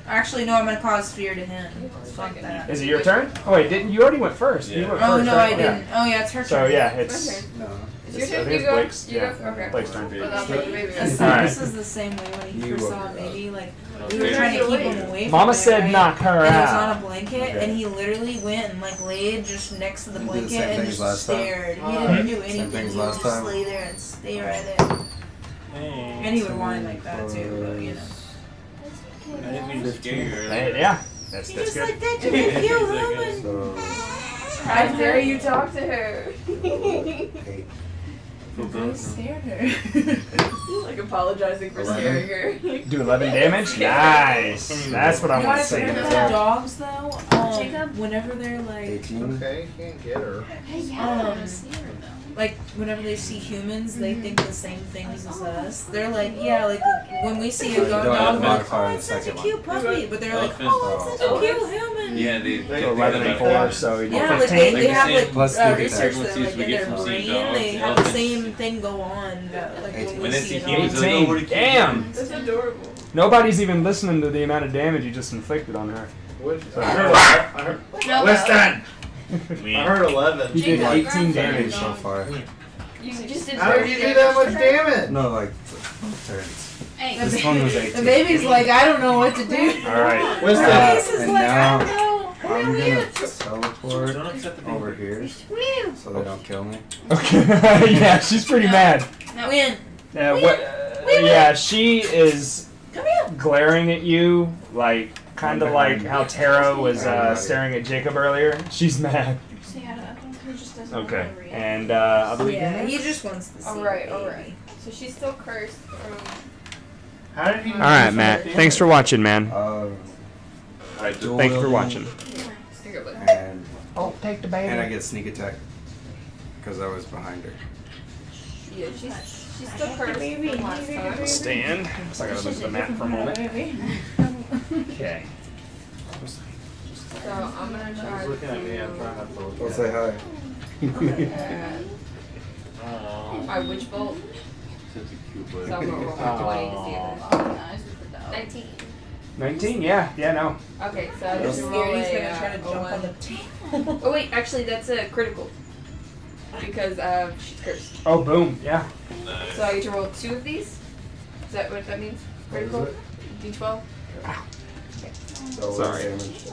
Actually, no, I'm gonna cause fear to him. Fuck that. Is it your turn? Oh wait, didn't you already went first? You Yeah. went Oh first, no, right? I didn't. Oh yeah, it's her turn. So yeah, it's. Okay. No. It's your I turn. think You it's go. Blake's. You Yeah, go. Okay. Blake's turn. But that's what the baby is. Alright. This is the same way when he You first were saw right. baby. Like we Okay. were trying to keep him away from Mama it, said right? knock her And he was out. on a blanket, Okay. and he literally went and like laid just next to the He did the blanket same and things just last time. stared. He Hmm? didn't do Same anything. things He would last just time. lay there and stare at it. And he would whine like that too, but you know. I didn't mean to scare her. Hey, yeah, that's He that's just good. like that. You can kill him. And So, How dare you talk to her? 8. I scared her. Like apologizing for scaring her. Do 11 damage. Nice. That's what I You know want what to see. I in with this game. dogs though? Jacob? Whenever they're like, 18. Okay, you can't get her. Hey, yeah, I Um, want to see her though. like whenever they see humans, they think the same things as us. They're like, yeah, like when we see a You dog, don't have we're like, modifier oh, in it's the such a second cute puppy. But they're like, Elephant. oh, it's such a cute human. Yeah, So 11 and 4, so you Yeah, do like 15. they have like Plus the research detective. that like We in get their from seeing brain dogs, they the have the elephants. same thing go on that like when we When they see see a humans, dog. they're like, 18. what are you Damn. That's adorable. Nobody's even listening to the amount of damage you just inflicted on her. I heard No, listen! Me. I heard 11. You did Jacob, 18 grab damage. So far. You just did How did you do that much damage? No, like turns. Hey. This one was The 18. baby's like, I don't know what to do. All right. What's The that? face is And like, I now- don't know. I'm gonna teleport Don't accept the baby. over here so they don't kill me. Okay. Yeah, she's pretty mad. Win. Yeah, she is Come here. glaring at you, like kind of like how Tara was staring at Jacob earlier. She's mad. See, he just doesn't Okay. want to react. And other Yeah, he just wants to see. Alright, the baby. alright. So she's still cursed from. How did he? All right, Matt. Thanks for watching, man. Dual Thanks for wielding, watching. And Oh, take the baby. and I get sneak attack because I was behind her. Yeah, she's still cursed from last time. Stand. So I gotta look at the map for a moment. Okay. So I'm gonna try. He's looking at me. I'm trying not to look Well, at say hi. Alright, which bolt? Such a cute boy. So I'm gonna roll my 20 to see if Oh, nice with the dog. 19. 19. Yeah. No. Okay, so I I'm just scared roll he's a, gonna try to jump on the table. Oh wait, actually that's a critical. Because she's cursed. Oh, boom. Yeah. So I get to roll 2 of these? Is that what that means? Critical? D12? So Sorry. damage.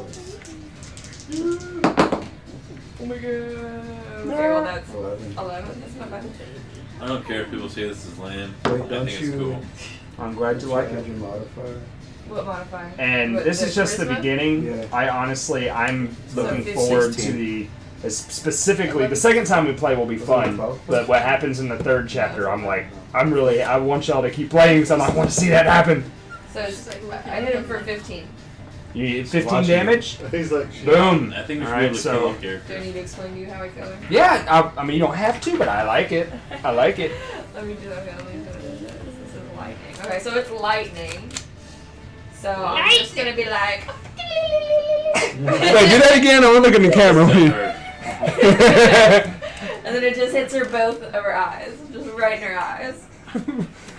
Oh my god. Okay, well that's 11. 11. That's not bad. I don't care if people say this is lame. Wait, I don't think you? it's cool. I'm glad you like Change it. your modifier. What modifier? And What, this the is just the charisma? beginning. Yeah. I'm So looking 15. forward to 16. the specifically the second time we play will be fun. 12? But what happens in the third chapter, I want y'all to keep playing because I want to see that happen. So it's, I hit him for 15. You get 15 Watching. damage. He's like, Boom. I think we should All be right, able to so kill a Do I character. need to explain to you how I kill him? yeah, I mean you don't have to, but I like it. I like it. Let me do that. Okay, let me do this. This is lightning. Okay, so it's lightning. So I'm just gonna be like. Wait, do that again. I want to look in the camera. And then it just hits her both of her eyes, just right in her eyes.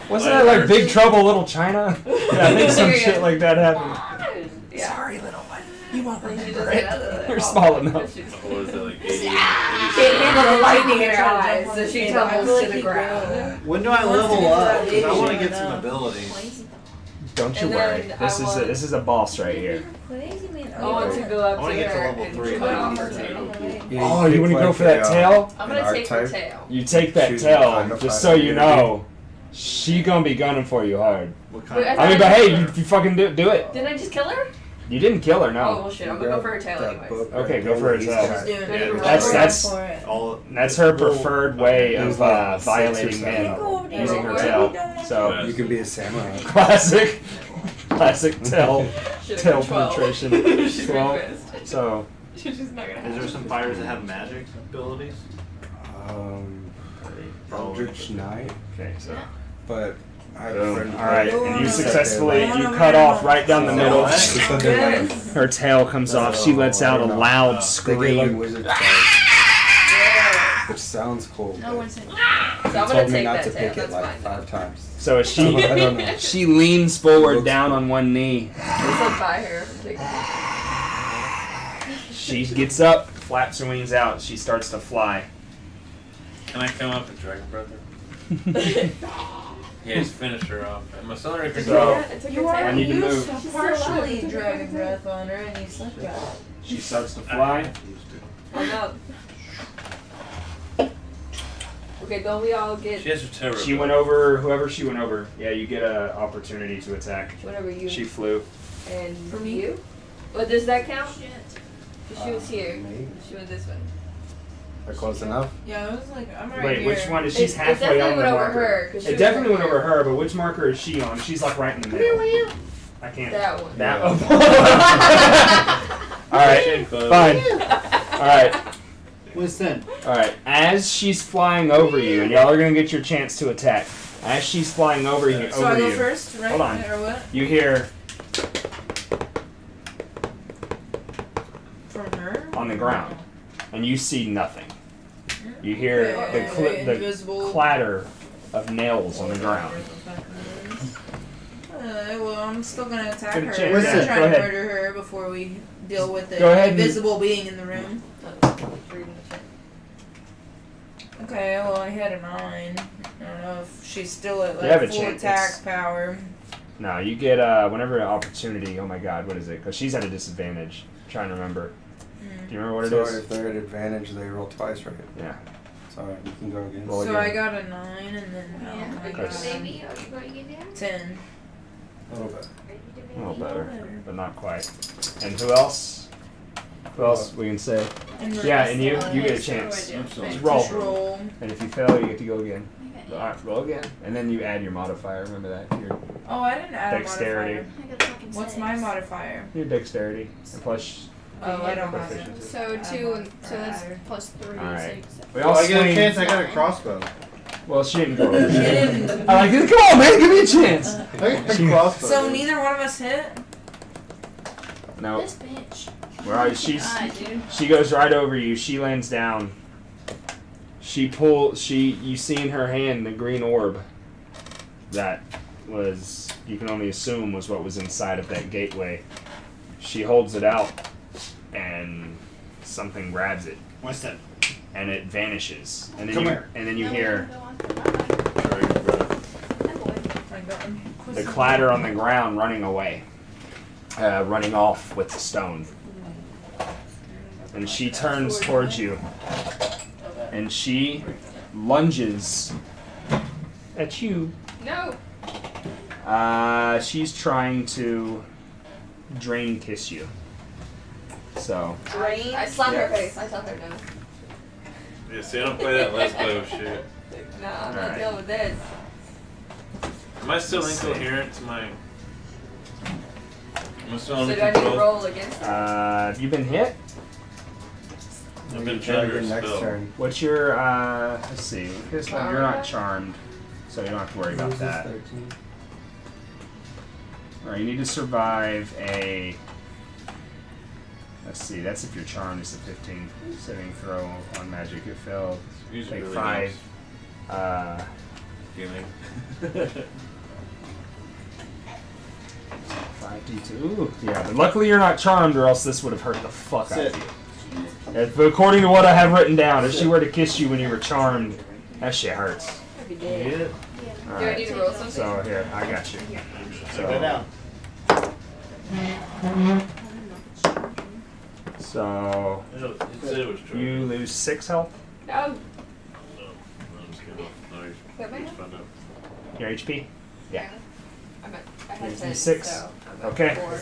Wasn't that like Big Trouble Little China? Yeah, I think some There you shit go. like that happened. Yeah. Sorry, little one. You won't And she remember just it. You're small enough. She's What was that, like 80? She can't handle the lightning in her eyes, so she tumbles to the ground. when do I level up? 'Cause I want to get some No. abilities. Don't you And worry. then This is a boss right here. Crazy man. I want to go up I wanna to get to her level and 3 cut off her then. tail. Yeah, Oh, you pick want to go like for that a, tail? I'm an gonna take her archetype. tail. You take that Choose tail, kind of just fight so you ability. know, she gonna be gunning for you hard. What Wait, kind I mean, I but thought- hey, you fucking do it. Didn't I just kill her? You didn't kill her, Oh, no. well shit, I'm gonna go for her tail That anyways. book Okay, right go for there, it, he's tail. got- She's doing Yeah, it. that's- For it. all? That's her preferred way It was of like 6 or violating 7 men, of them. using her Yeah. tail. So, You can be a samurai. classic tail Should've tail been 12. penetration. She's 12. been pissed. So, She's just not gonna Is have there it. some fighters that have magic abilities? Eldritch Knight, okay, so. but I have a Boom. friend. All right, Go and on you over. successfully Go on you over cut there. off right down the middle. What? So they're like, Yes. Her tail comes off. She lets out a loud they get like scream. wizard Yeah. style, which sounds cool. No but one said. So I'm he gonna told me take not that to tail. pick it That's like fine. 5 times. So as I she don't know. she leans forward Looks down cool. on one knee. Just like buy her from taking it. She gets up, flaps her wings out. She starts to fly. Can I come up and Dragon Breath her? Yeah, just finish her off. I'm a accelerator So- control. Yeah, it took You her I tail. need to move. used to partially dragon breath on her and you slept on it. She starts to fly. Oh no. Okay, don't we all get She has her terror. She went over whoever she went over. Yeah, you get an opportunity to attack. whatever you She flew. and For me? you? Well, does that count? Shit. 'Cause she was here. Me? She went this way. Are close enough? Yeah, it was like, I'm right Wait, here. which one is she's It halfway definitely on the went over marker? her. 'Cause she It was definitely went here. over her, but which marker is she on? She's like right in the middle. I can't. That one. That. Yeah. All right. Shit, bud. Fine. All right. Listen. All right. As she's flying over you, and y'all are gonna get your chance to attack. As she's flying over you, So I over go you, first, right? Hold on. Or what? you hear From her? on the ground, and you see nothing. You hear the invisible. clatter of nails on the ground. Well, I'm still gonna attack Good her. chance. I'm Listen, gonna try go to ahead. murder her before we deal with the Go ahead and- invisible being in the room. Reading the chat. Okay, well I had a 9. I don't know if she's still at You have a like full chance. attack power. No, you get whenever an opportunity. Oh my God, what is it? Because she's at a disadvantage. I'm trying to remember. Do you remember what it So is? if they're at advantage, they roll twice, right? Yeah. Sorry, you can go again. Roll So again. I got a 9 and then I got Baby, are you going again? 10. A little bit. A little better, but not quite. And who else? Who else we can say? Yeah, and you get a chance. Just roll. Just roll. And if you fail, you get to go again. Alright, roll again. And then you add your modifier. Remember that? Your Oh, I didn't add dexterity. a modifier. What's my modifier? Your dexterity. And plus. Oh, I don't have it. proficiency. So 2 and so that's plus 3 Alright. 6. We Oh, all I get a swing. chance. I got a crossbow. Well, she didn't go over. She didn't. I like this. Come on, man. Give me a chance. I got a crossbow. So neither one of us hit? No. This bitch. Well, Dude. she goes right over you. She lands down. You see in her hand the green orb that was, you can only assume, was what was inside of that gateway. She holds it out and something grabs it What's that? and it vanishes. And then Come you here. and then you hear My God. the clatter on the ground running away. Running off with the stone. And she turns towards you. And she lunges at you. No. She's trying to drain kiss you. So, I slap her face. I tell her no. Yeah, see, I don't play that lesbo shit. No, I'm not Alright. dealing with this. Am I still Let's see. incoherent to my... Am I still So under do I need to control? roll against her? have you been hit? I've been Try charmed again or next spelled. turn. What's your, let's see. This one, you're not charmed, so you don't have to worry about Loses that. 13. Alright, you need to survive a... Let's see, that's if you're charmed, it's a 15 saving throw on magic. It failed. Usually Take really 5. helps. Feeling. 5d2. Ooh, yeah, but luckily you're not charmed, or else this would have hurt the fuck out of Sit. you. If, according to what I have written down, if she were to kiss you when you were charmed, that shit hurts. I'd be You dead. get it? Do I Alright, need to roll something? so here, I got you. So go down. So, It said it was true. you lose 6 health, No. No, I'm just kidding. No, Is that you bad? just found out. your HP. Yeah. I had 10, Six. so I'm at Okay. 4.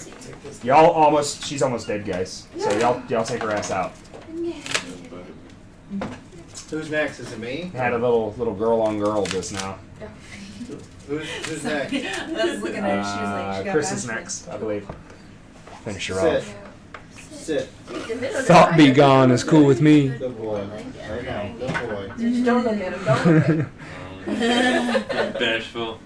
She's almost dead, guys. So y'all take her ass out. Who's next? Is it me? Had a little girl on girl just now. Who's next? I was looking at her. She was like, she got Chris is bad next, I believe. Finish her Sit. off. Sit. Thought be gone is cool with me. Good boy. Right now. Good boy. Don't look at him. Don't look at him. Bashful.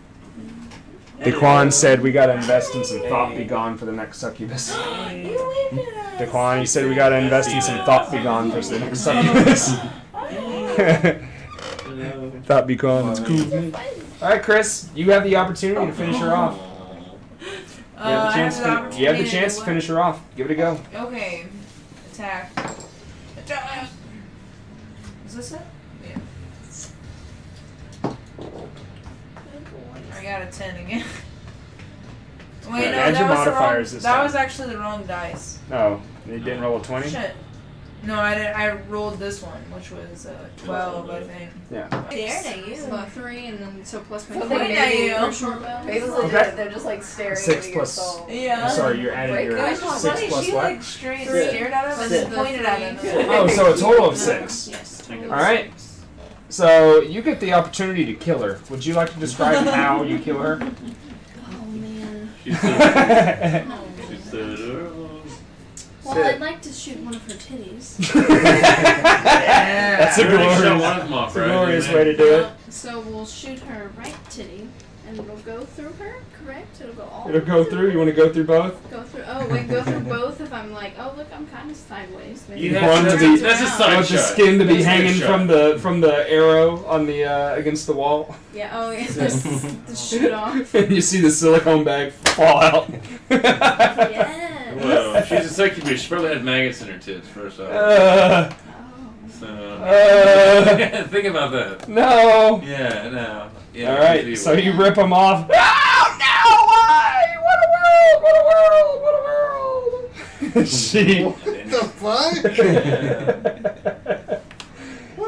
Daquan said we gotta invest in some thought be gone for the next succubus. Daquan, he said we gotta invest in some thought be gone for the next succubus. Thought be gone, it's cool with me. Alright, Chris, you have the opportunity to finish her off. You have the chance to finish her off. Give it a go. Okay. Attack. Attack. Is this it? Yeah. I got a 10 again. Wait, Alright, no, add your that was the wrong. modifiers this That time. was actually the wrong dice. Oh, you didn't roll a 20? Shit. No, I didn't. I rolled this one, which was 12, I think. Yeah. Stared at you. So 3 and then so plus my Something 4 at you. for short bow. Baby's Okay. legit. They're just like staring 6 at your plus- soul. Yeah. I'm sorry, you're adding Break your it. 6 Funny, plus she what? like straight Sit. stared at him and Sit. then pointed at him. Oh, so a total of 6. Yes. Alright. So you get the opportunity to kill her. Would you like to describe how you kill her? Oh man. She said, Oh. she said, Well, Sit. I'd like to shoot one of her titties. That's a You already shot glorious, one of them off, that's a right? glorious Didn't way to do it. So we'll shoot her right titty, and it'll go through her. Correct? It'll go all. It'll go through. You want to go through both? Go through. Oh wait, go through both. If I'm like, oh look, I'm kind of sideways. Maybe. You You have want to, to be- that's a You side want the shot. skin to be That's a good hanging shot. from the arrow on the against the wall, Yeah. Oh yeah. Just to shoot off. and you see the silicone bag fall out. Yes. Well, she's a succubus. She probably had maggots in her tits, first off. Oh. So, Uh, think about that. no. Yeah, no. Yeah, All right, so you rip them off. Oh no! Why? She. What the fuck?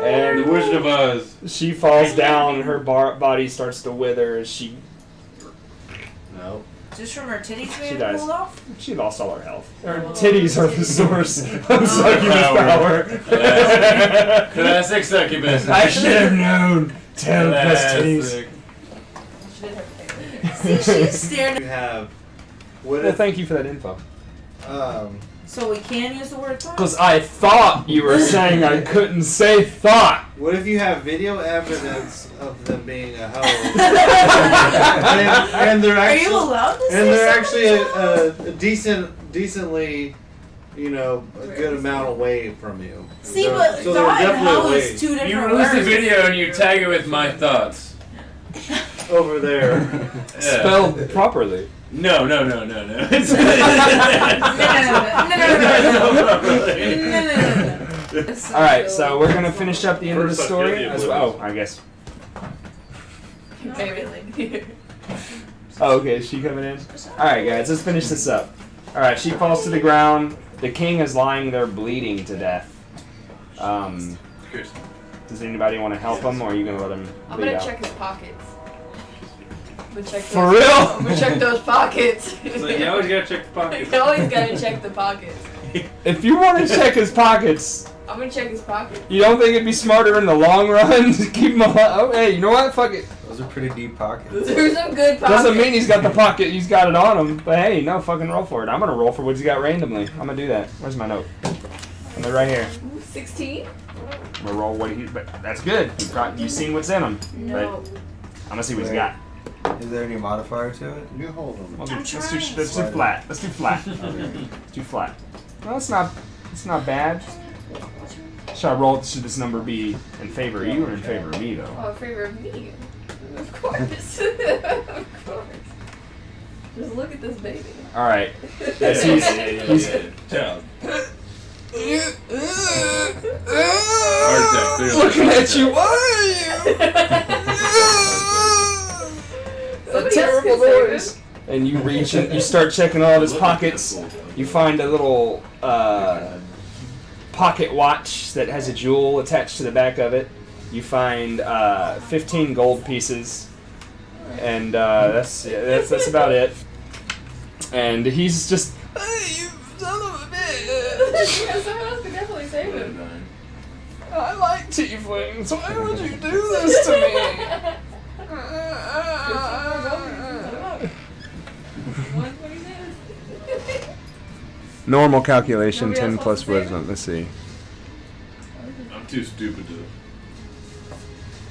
And The Wizard of Oz. she falls down and her body starts to wither as she No. Just from her titties She being dies. pulled off? She lost all her health. Her titties are the source of succubus Power. power. Classic succubus. I should have known. 10 plus titties. Classic. See, she's staring. You have. What Well, if? thank you for that info. So we can use the word thought? Because I thought you were saying I couldn't say thought. What if you have video evidence of them being a hoe? and they're Are actually. you allowed to say And they're something actually a decently, you know, a good amount away from you. See, They're- but so they're thought and definitely hell away is two different You words. release the video and you tag it with my thoughts. over there. Yeah. Spelled properly. No. No. Alright, so we're going to finish up the end of the First, story yeah, as yeah, well. Oh, I guess. Not really. Oh, okay, is she coming in? Alright, guys, let's finish this up. Alright, she falls to the ground. The king is lying there bleeding to death. Does anybody want to help him, or are you going to let him I'm bleed gonna out? check his pockets. I'm gonna check For those, real? I'm gonna check those pockets. So you always gotta check the pockets. You always gotta check the pockets. If you want to check his pockets, I'm gonna check his pockets. you don't think it'd be smarter in the long run to keep him alive? Oh, hey, you know what? Fuck it. Those are pretty deep pockets. There's some good pockets. Doesn't mean he's got the pocket, he's got it on him. But hey, no, fucking roll for it. I'm gonna roll for what he's got randomly. I'm gonna do that. Where's my note? I'm right here. 16? I'm gonna roll what he. But that's good. You've seen what's in him. No. I'm gonna see what he's got. Is there any modifier to it? You hold them. Let's do flat. Let's do flat. Let's do flat. No, it's not. It's not bad. Should I roll? Should this number be in favor of you or in favor of me, though? Oh, in favor of me. Of course. Of course. Just look at this baby. All right. Yeah, He's- Child. Looking at you. Why are you? A terrible noise. And you reach and you start checking all of his pockets. You find a little pocket watch that has a jewel attached to the back of it. You find 15 gold pieces, and that's about it. And he's just, hey, you son of a bitch! Yeah, someone else could definitely save him. I like tieflings. Why would you do this to me? Normal calculation, Nobody else 10 wants plus to save wisdom. Let's see. I'm too stupid to.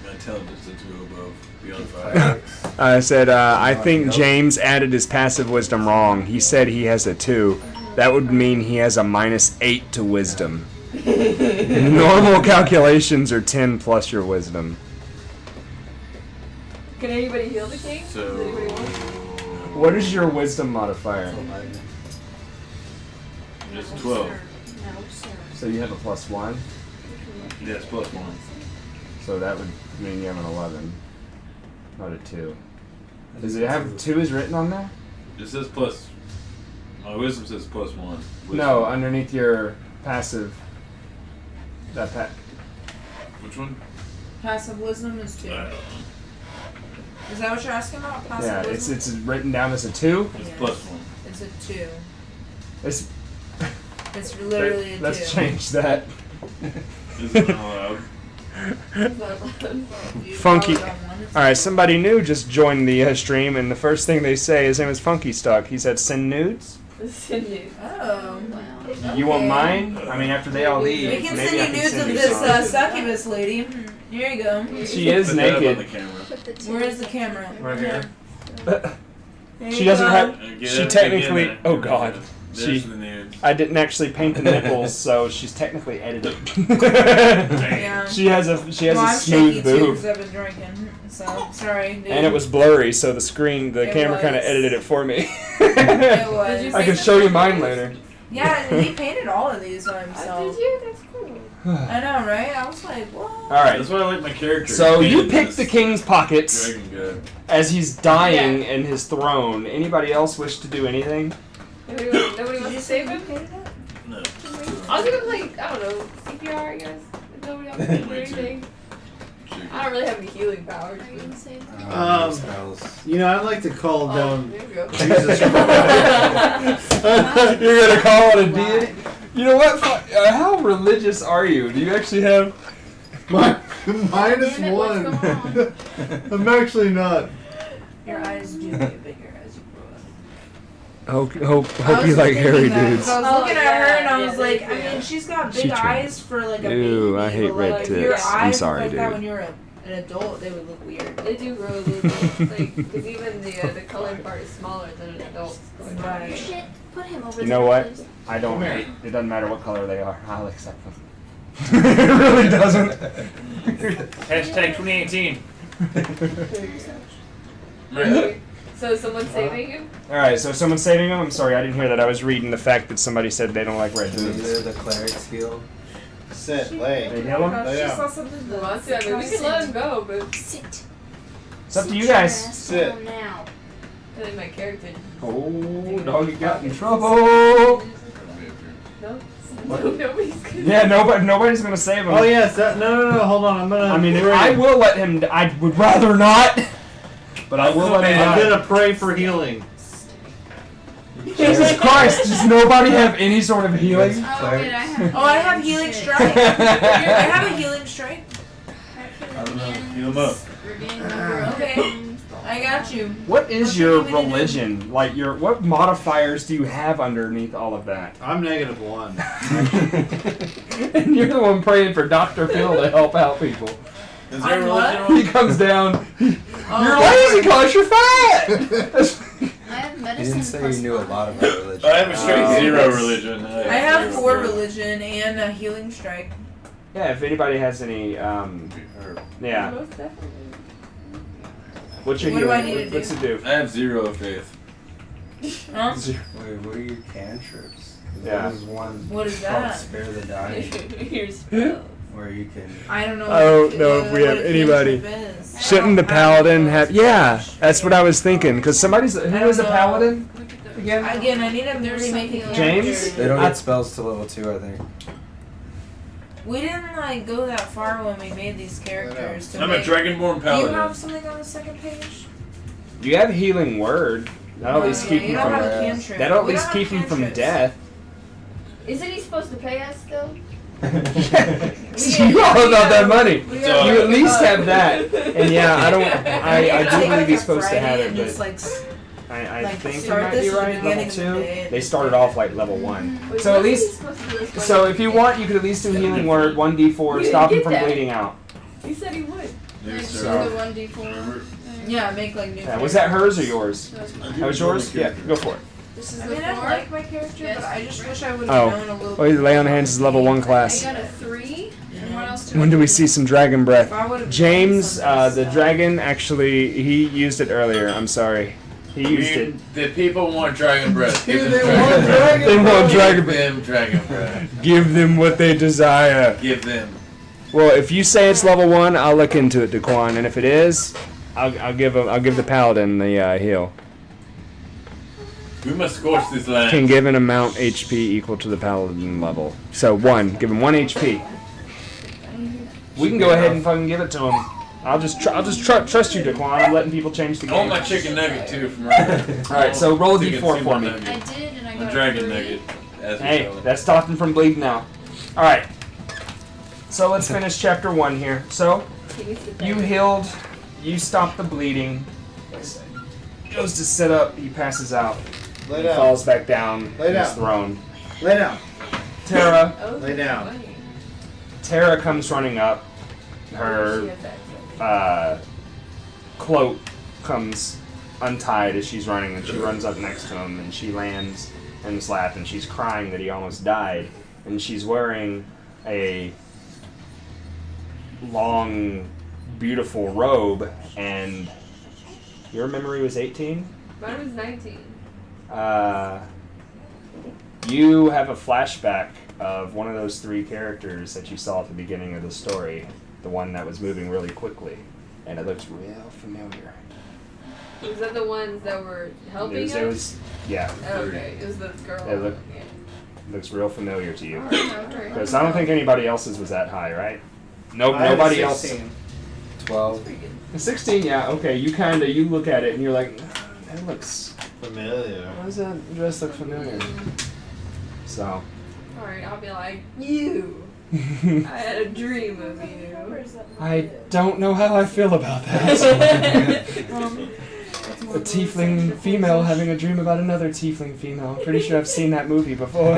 My intelligence is too above, beyond 5. I said, I think James added his passive wisdom wrong. He said he has a 2. That would mean he has a -8 to wisdom. Normal calculations are 10 plus your wisdom. Can anybody heal the king? So. Does anybody want? What is your wisdom modifier? It's 12. So you have a +1. Yes, plus 1. So that would mean you have an 11. Not a 2. Does it have 2 is written on there? It says plus. My wisdom says plus 1. No, underneath your passive. That pack. Which one? Passive wisdom is 2. Is that what you're asking about? Passive Yeah, wisdom? it's written down as a 2. It's Yes. plus 1. It's a 2. It's, It's literally a 2. let's change that. Is it not allowed? You Funky. follow it on one, it's- Alright, somebody new just joined the stream, and the first thing they say, his name is Funky Stuck. He said, send nudes? Cindy. Oh. You want Okay. mine? I mean, after they all leave, We can maybe I send you can nudes send of you this some. succubus lady. Here you go. She is Put that up on the naked. camera. Where is the camera? Right here. Here She you doesn't go. have. Get She it technically. again. Oh God. There's She. the nudes. I didn't actually paint the nipples, so she's technically edited. Yeah. She has a I'm smooth shaky too boob, because I've been drinking. So sorry, dude. and it was blurry, so the It camera kind of was. edited it for me. It was. Did you I can show you mine later. Yeah, and he painted all of these by himself. Did you? That's cool. I know, right? I was like, what? All right. That's why I like my character. So He's you in pick this the king's pockets Dragon god. as he's dying in his throne. Anybody else wish to do anything? Nobody wants Did to you save say him? you painted it? I was gonna like, I don't know, CPR, I guess. If nobody else can do anything. I don't really have any healing powers. Are you gonna say? Spells. You know, I'd like to call Oh, down there you go. Jesus Christ. You're gonna call it a deity? You know what? How religious are you? Do you actually have? Minus Damn it, what's one. going on? I'm actually not. Your eyes do get bigger as you grow up. Hope you like hairy dudes. I was Oh, looking at her and I yeah, was like, yeah. I mean, she's got She big tried. eyes for like a Ew, baby. I hate but, red like, if your tits. eyes I'm look sorry, like that dude. when you're an adult, they would look weird. They do grow a little bit, like, because even the colored part is smaller than an adult's. Right. Shit. Put him over You there, know what? please. I don't hate. It doesn't matter what color they are. I'll accept them. It really doesn't. Hashtag 2018. So someone's saving him? Alright, so someone's saving them? I'm sorry, I didn't hear that. I was reading the fact that somebody said they don't like red dudes. Either the clerics heal. Sit, They lay. heal them? Lay She down. saw something that Wants to, I mean, we can let him go, but Sit. It's up to Sit you your guys. ass Sit. down now. I think my character. Oh, doggy got in trouble. No? Nobody's gonna. Yeah, nobody's gonna save him. Oh yes, no, hold on. I'm gonna. I mean, pray. I will let him. I would rather not, but I will let him I'm die. gonna pray for healing. Jesus Christ! Does nobody have any sort of healing? Oh, wait, I have. Oh, I have healing strike. I have a healing strike. I don't know. Heal him up. Okay. I got you. What is What your do you want me to do? religion? Like what modifiers do you have underneath all of that? I'm -1. And you're the one praying for Dr. Phil to help out people. Is there a religion He comes down. You're Oh, lazy because you're fat. I have You medicine. didn't say plus you knew a one. lot about religion. I have a straight Oh, zero that's- religion. I have zero 4 religion and a healing strike. Yeah, if anybody has any, yeah. Most definitely. What's your What do I healing? need to What's it do? I have 0 faith. Huh? Wait, what are your cantrips? Yeah. There's one What is called that? Spare the Dying, Your spells. where you can. I don't know. I don't know if we what have a anybody. cantrip is. Shouldn't the I don't paladin know. have? Yeah, that's what I was thinking. Cause somebody's who is a don't know. paladin again? Again, I need to There's remake some a healing. James? They don't I- get spells till level 2, I think. We didn't like go that far when we made these characters. To I'm a make... Dragonborn Do you paladin. have something on the second page? You have healing word. That'll at least yeah, keep you him don't from. have a cantrip. That'll at We least don't keep have him from cantrips. death. Isn't he supposed to pay us still? You all about that money. We So- got- You at least have that. And yeah, I don't. We I can do take, believe like, he's a supposed to Friday have it, and but just, like, I like, think it start might this be at the right. Level beginning of the 2. day. They started off like level 1. Wait, So at wasn't he least. supposed to do this So one? if you want, you could at least do healing word 1d4, You stop him didn't from get that. bleeding out. He said he would. Like, Yes, so sir. the 1d4. Yeah, make like new. Yeah, was that hers or yours? That was yours? Yeah, go for it. This is I the mean, 4. I like my character, Yes. but I just wish I would Oh. have known a little. Oh, lay on hands is level 1 I class. got a 3. And what else do When do we see some dragon breath? If I would've James, known some the of this dragon, actually, he used it earlier. I'm sorry. He used it. The people want dragon breath. Give them They dragon want breath. dragon They want dragon Give them dragon breath. Give them what they desire. Give them. Well, if you say it's level 1, I'll look into it, Daquan, and if it is, I'll give the paladin the heal. We must scorch this land. Can give an amount HP equal to the paladin level. So 1, give him 1 HP. We can go ahead and fucking give it to him. I'll just trust you, Daquan. I'm letting people change the I want game. my chicken nugget too from earlier. Alright, so roll a So you can d4 see for my me. nugget. I did, and I My got dragon a 3. nugget. As we Hey, call it. that's stopping from bleeding now. Alright. So let's finish chapter 1 here. So, He needs to you pay. healed, you stopped the bleeding. Goes to sit up, he passes out. Lay He down. falls back down Lay in his down. throne. Lay down. Tara, Oh, Lay down. funny. Tara comes running up. She Her has access. cloak comes untied as she's running, and she runs up next to him, and she lands in his lap, and she's crying that he almost died, and she's wearing a long, beautiful robe, and your memory was 18? Mine was 19. You have a flashback of one of those 3 characters that you saw at the beginning of the story, the one that was moving really quickly, and it looks real familiar. Was that the ones that were helping us? It was, yeah. Oh, okay, it was the girl. It looked- Yeah. looks real familiar to you. Okay. Because I don't think anybody else's was that high, right? Nope, I have a nobody else. 16. 12. 16, yeah, okay. You look at it and you're like, that looks. Familiar. Why does that dress look familiar? So. Alright, I'll be like, you. I had a dream of you. I don't know how I feel about that. A tiefling female having a dream about another tiefling female. I'm pretty sure I've seen that movie before.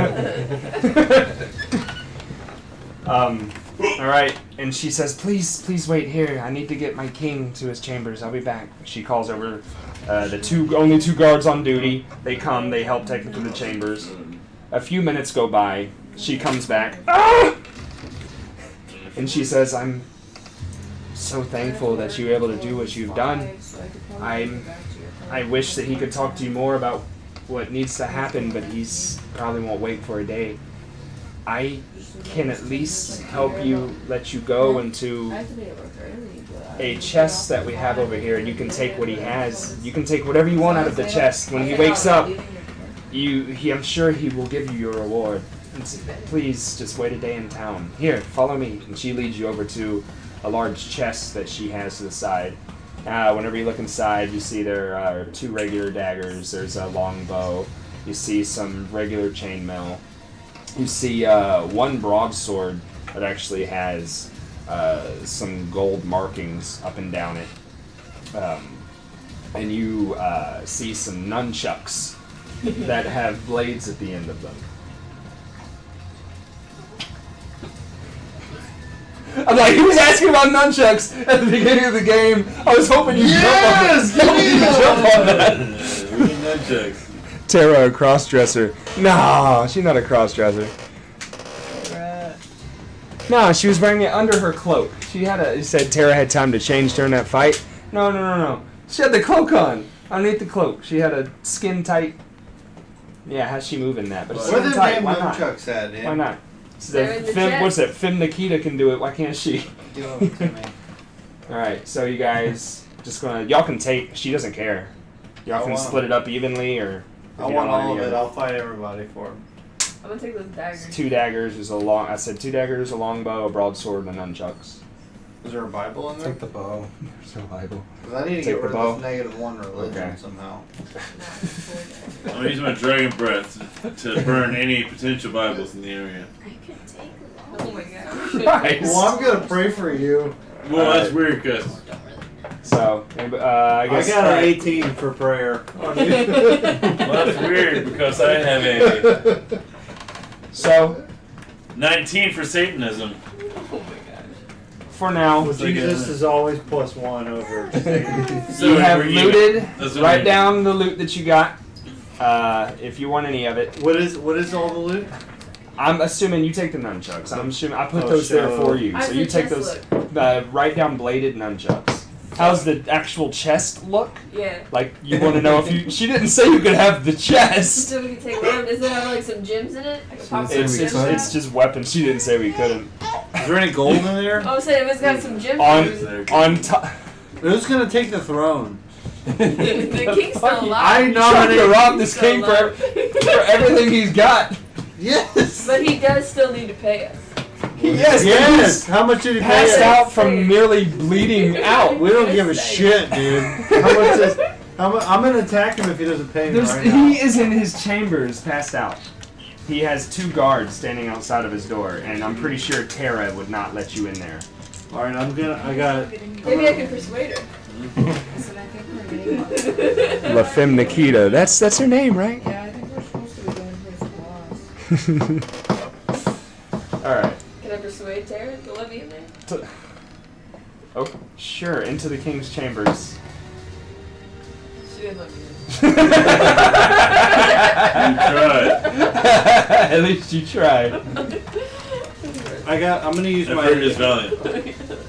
Alright, and she says, please wait here. I need to get my king to his chambers. I'll be back. She calls over the only two guards on duty. They come, they help take him to the chambers. A few minutes go by. She comes back. Ah! And she says, I'm so thankful that you were able to do what you've done. I wish that he could talk to you more about what needs to happen, but he's probably won't wait for a day. I can at least help you, let you go into a chest that we have over here, and you can take what he has. You can take whatever you want out of the chest. When he wakes up, I'm sure he will give you your reward. Please, just wait a day in town. Here, follow me. And she leads you over to a large chest that she has to the side. Whenever you look inside, you see there are 2 regular daggers. There's a long bow. You see some regular chainmail. You see 1 broadsword that actually has some gold markings up and down it. And you see some nunchucks that have blades at the end of them. I'm like, he was asking about nunchucks at the beginning of the game. I was hoping you'd jump on that. Nunchucks. Tara, a cross-dresser. No, she's not a cross-dresser. No, she was wearing it under her cloak. You said Tara had time to change during that fight. No. She had the cloak on. Underneath the cloak. She had a skin-tight... Yeah, how's she moving that? But it's What are the skin-tight. damn Why not? nunchucks at, Dan? Why not? They're in the chest. What's that? Fem Nikita can do it. Why can't she? Give them to me. Alright, so you guys y'all can take, she doesn't care. Y'all can split it up evenly, or... I want all of it. I'll fight everybody for him. I'm gonna take those daggers. 2 daggers, I said 2 daggers, a longbow, a broadsword, and nunchucks. Is there a Bible in there? Take the bow. There's no Bible. Because I need to Take get the rid bow. of this -1 religion Okay. somehow. I'm gonna use my dragon breath to burn any potential Bibles in the area. I could take Oh my god. Christ. Well, I'm going to pray for you. Well, that's weird, cause So, I guess... I got an 18 for prayer. well, that's weird because I have a So, 19 for Satanism. Oh my god. for now, Well, Jesus is always +1 over Satan. So you have we're even. looted. That's what Write I- down the loot that you got, if you want any of it. What is all the loot? I'm assuming you take the nunchucks. I'm assuming I put Oh, those there so- for you. How's So the you take chest those. Write down bladed nunchucks. How's the actual chest look? Yeah. Like, you want to know if you... She didn't say you could have the chest. So we can take one. Does it have like some gems in it? I can pop some It's, gems it's, out? it's just weapons. She didn't say we couldn't. Is there any gold in there? Oh, say if it's got some gems On top... Who's going to take the throne? the king's still alive. I Trying to nominate. rob this king for everything he's got. Yes. But he does still need to pay us. Yes, Yes. How much did he pay passed us? out from merely bleeding out. We don't give a shit, dude. How much is? I'm gonna attack him if he doesn't pay me right now. He is in his chambers, passed out. He has 2 guards standing outside of his door, and I'm pretty sure Tara would not let you in there. All right, I got it. Maybe I can persuade her. La Femme Nikita. That's her name, right? Yeah, I think we're supposed to be going for his boss. Alright. Can I persuade Tara to let me in there? Oh, sure, into the king's chambers. She didn't let me in. At least you tried. I'm gonna use I've my. heard it's valiant.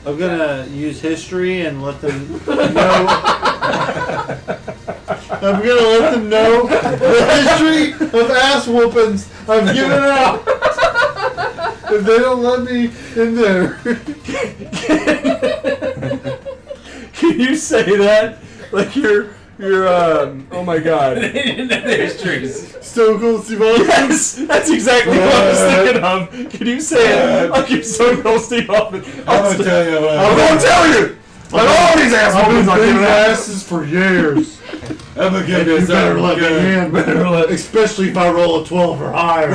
I'm gonna use history and let them know. I'm gonna let them know the history of ass whoopings I've given out. If they don't let me in there. Can you say that like you're You're oh my god. They didn't know the histories. Stone Cold Steve Austin. Yes, that's exactly what I was thinking of. Can you say it like you're Stone Cold Steve Austin? I'm gonna tell you what. I'm gonna tell you. Like all these I've been assholes are beating giving ass. asses for years. I'm gonna give You this better up. let me in. Better let Especially if I roll a 12 or higher.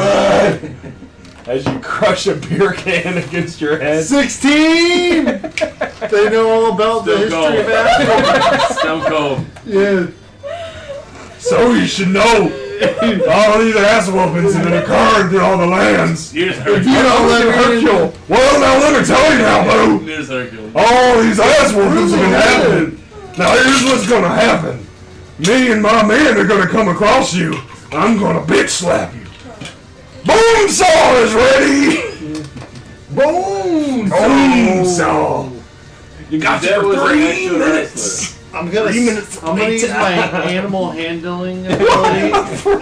as you crush a beer can against your head. 16! They know all about the Stone history of Cold. basketball. Stone Cold. Yeah. So you should know. All these ass whoopings have been occurring through all the lands. You just If you don't let Hercule. Well, now let me tell you now, boo. You just Hercules. All these ass whoopings have been happening. Now here's what's gonna happen. Me and my men are gonna come across you. I'm gonna bitch slap you. Boom saw is ready. Boom saw. You got That you was for an 3 extra minutes. I'm gonna 3 minutes I'm gonna use later. my animal handling ability,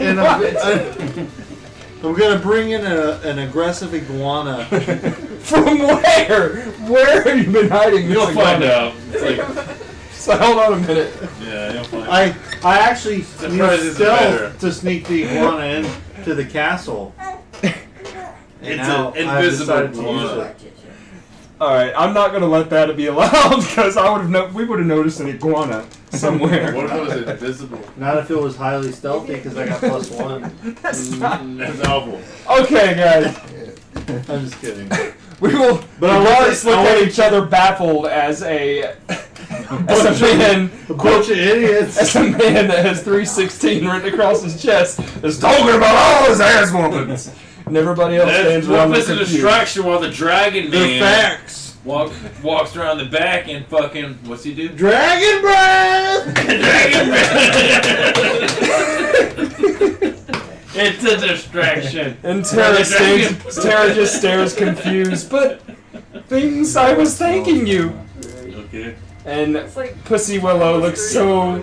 and I'm gonna bring in an aggressive iguana. From where? Where have you been hiding? You'll this find iguana? out. It's like, So hold on a minute. yeah, you'll find out. I actually Surprise used is better. stealth to sneak the iguana into the castle. And It's now an I've invisible decided to use iguana. it. All right, I'm not gonna let that be allowed because I would have we would have noticed an iguana somewhere. What if it was invisible? Not if it was highly stealthy, because I got +1. That's not. That's awful. Okay, guys, I'm just kidding. we will. But I I want want us look at each other baffled as a man. A bunch of idiots. As a man that has 316 written across his chest is talking about all his ass whoopings. And everybody else stands What around if it's a confused. distraction while the dragon They're man facts. walks around the back and fucking, what's he do? Dragon breath! Dragon It's a distraction. And The dragon- Tara just stares confused, but things I was thanking you. Okay. And It's like Pussy Willow looks so.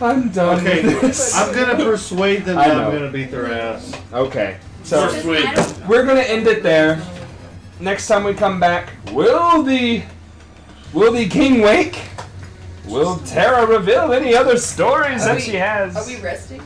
I'm done Okay, with this. I'm gonna persuade them I that know. I'm gonna beat their ass. Okay, so First week. we're gonna end it there. Next time we come back, will the king wake? Will Tara reveal any other stories that she has? Are we resting?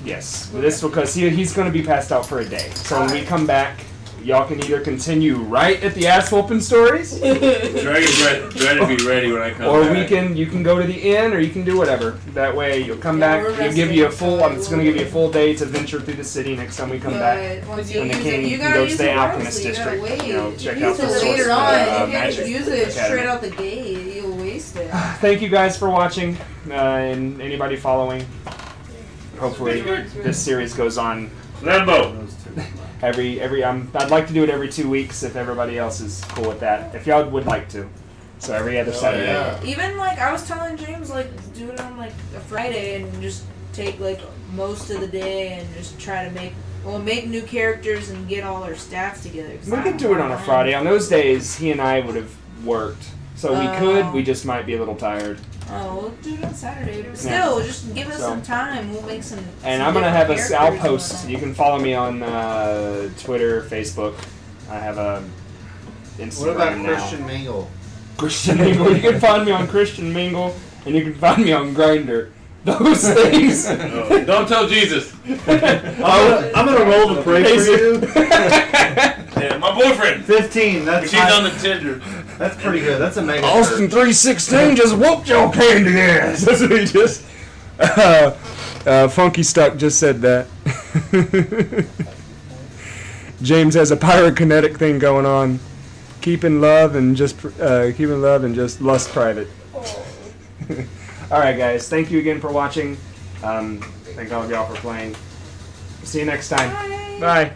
Yes, this because he's going to be passed out for a day. So when we come back, y'all can either continue right at the ass whooping stories, Dragon breath. Try to be ready when I come or back. you can go to the inn, or you can do whatever. That way you'll come Yeah, back. we're We'll give you a resting, full. so It's going to give you a full day to venture through the city next time we come back. But once you And the use king it, you can gotta go use stay it Alchemist wisely. You gotta District. wait. You know, check You out use the it source later for, on. You can't Magic just use it Academy. straight out the gate. You'll waste it. Thank you guys for watching, and anybody following. Hopefully this series goes on Lambo. I'd like to do it every 2 weeks if everybody else is cool with that. If y'all would like to. So every other Saturday. yeah. Even like I was telling James, like do it on like a Friday and just take like most of the day and just try to make new characters and get all our staff together. 'cause We I could don't do it have on a time. Friday. On those days, he and I would have worked. So we could, Oh. we just might be a little tired. Oh, we'll do it on Saturday. But still, just give us So- some time. We'll make some. And some I'm going to have different I'll characters and post. whatnot. You can follow me on Twitter, Facebook. I have a Instagram What about now. Christian Mingle? Christian Mingle. You can find me on Christian Mingle, and you can find me on Grindr. Those things. Oh, don't tell Jesus. I'm gonna roll to pray for you. Yeah, my boyfriend. 15. That's She's high- on the Tinder. That's pretty good. That's a mega. Austin church. 316 just whooped your candy ass. That's what he just. Funky Stuck just said that. James has a pyrokinetic thing going on. Keep in love and just lust private. All right, guys. Thank you again for watching. Thank all of y'all for playing. See you next time. Bye.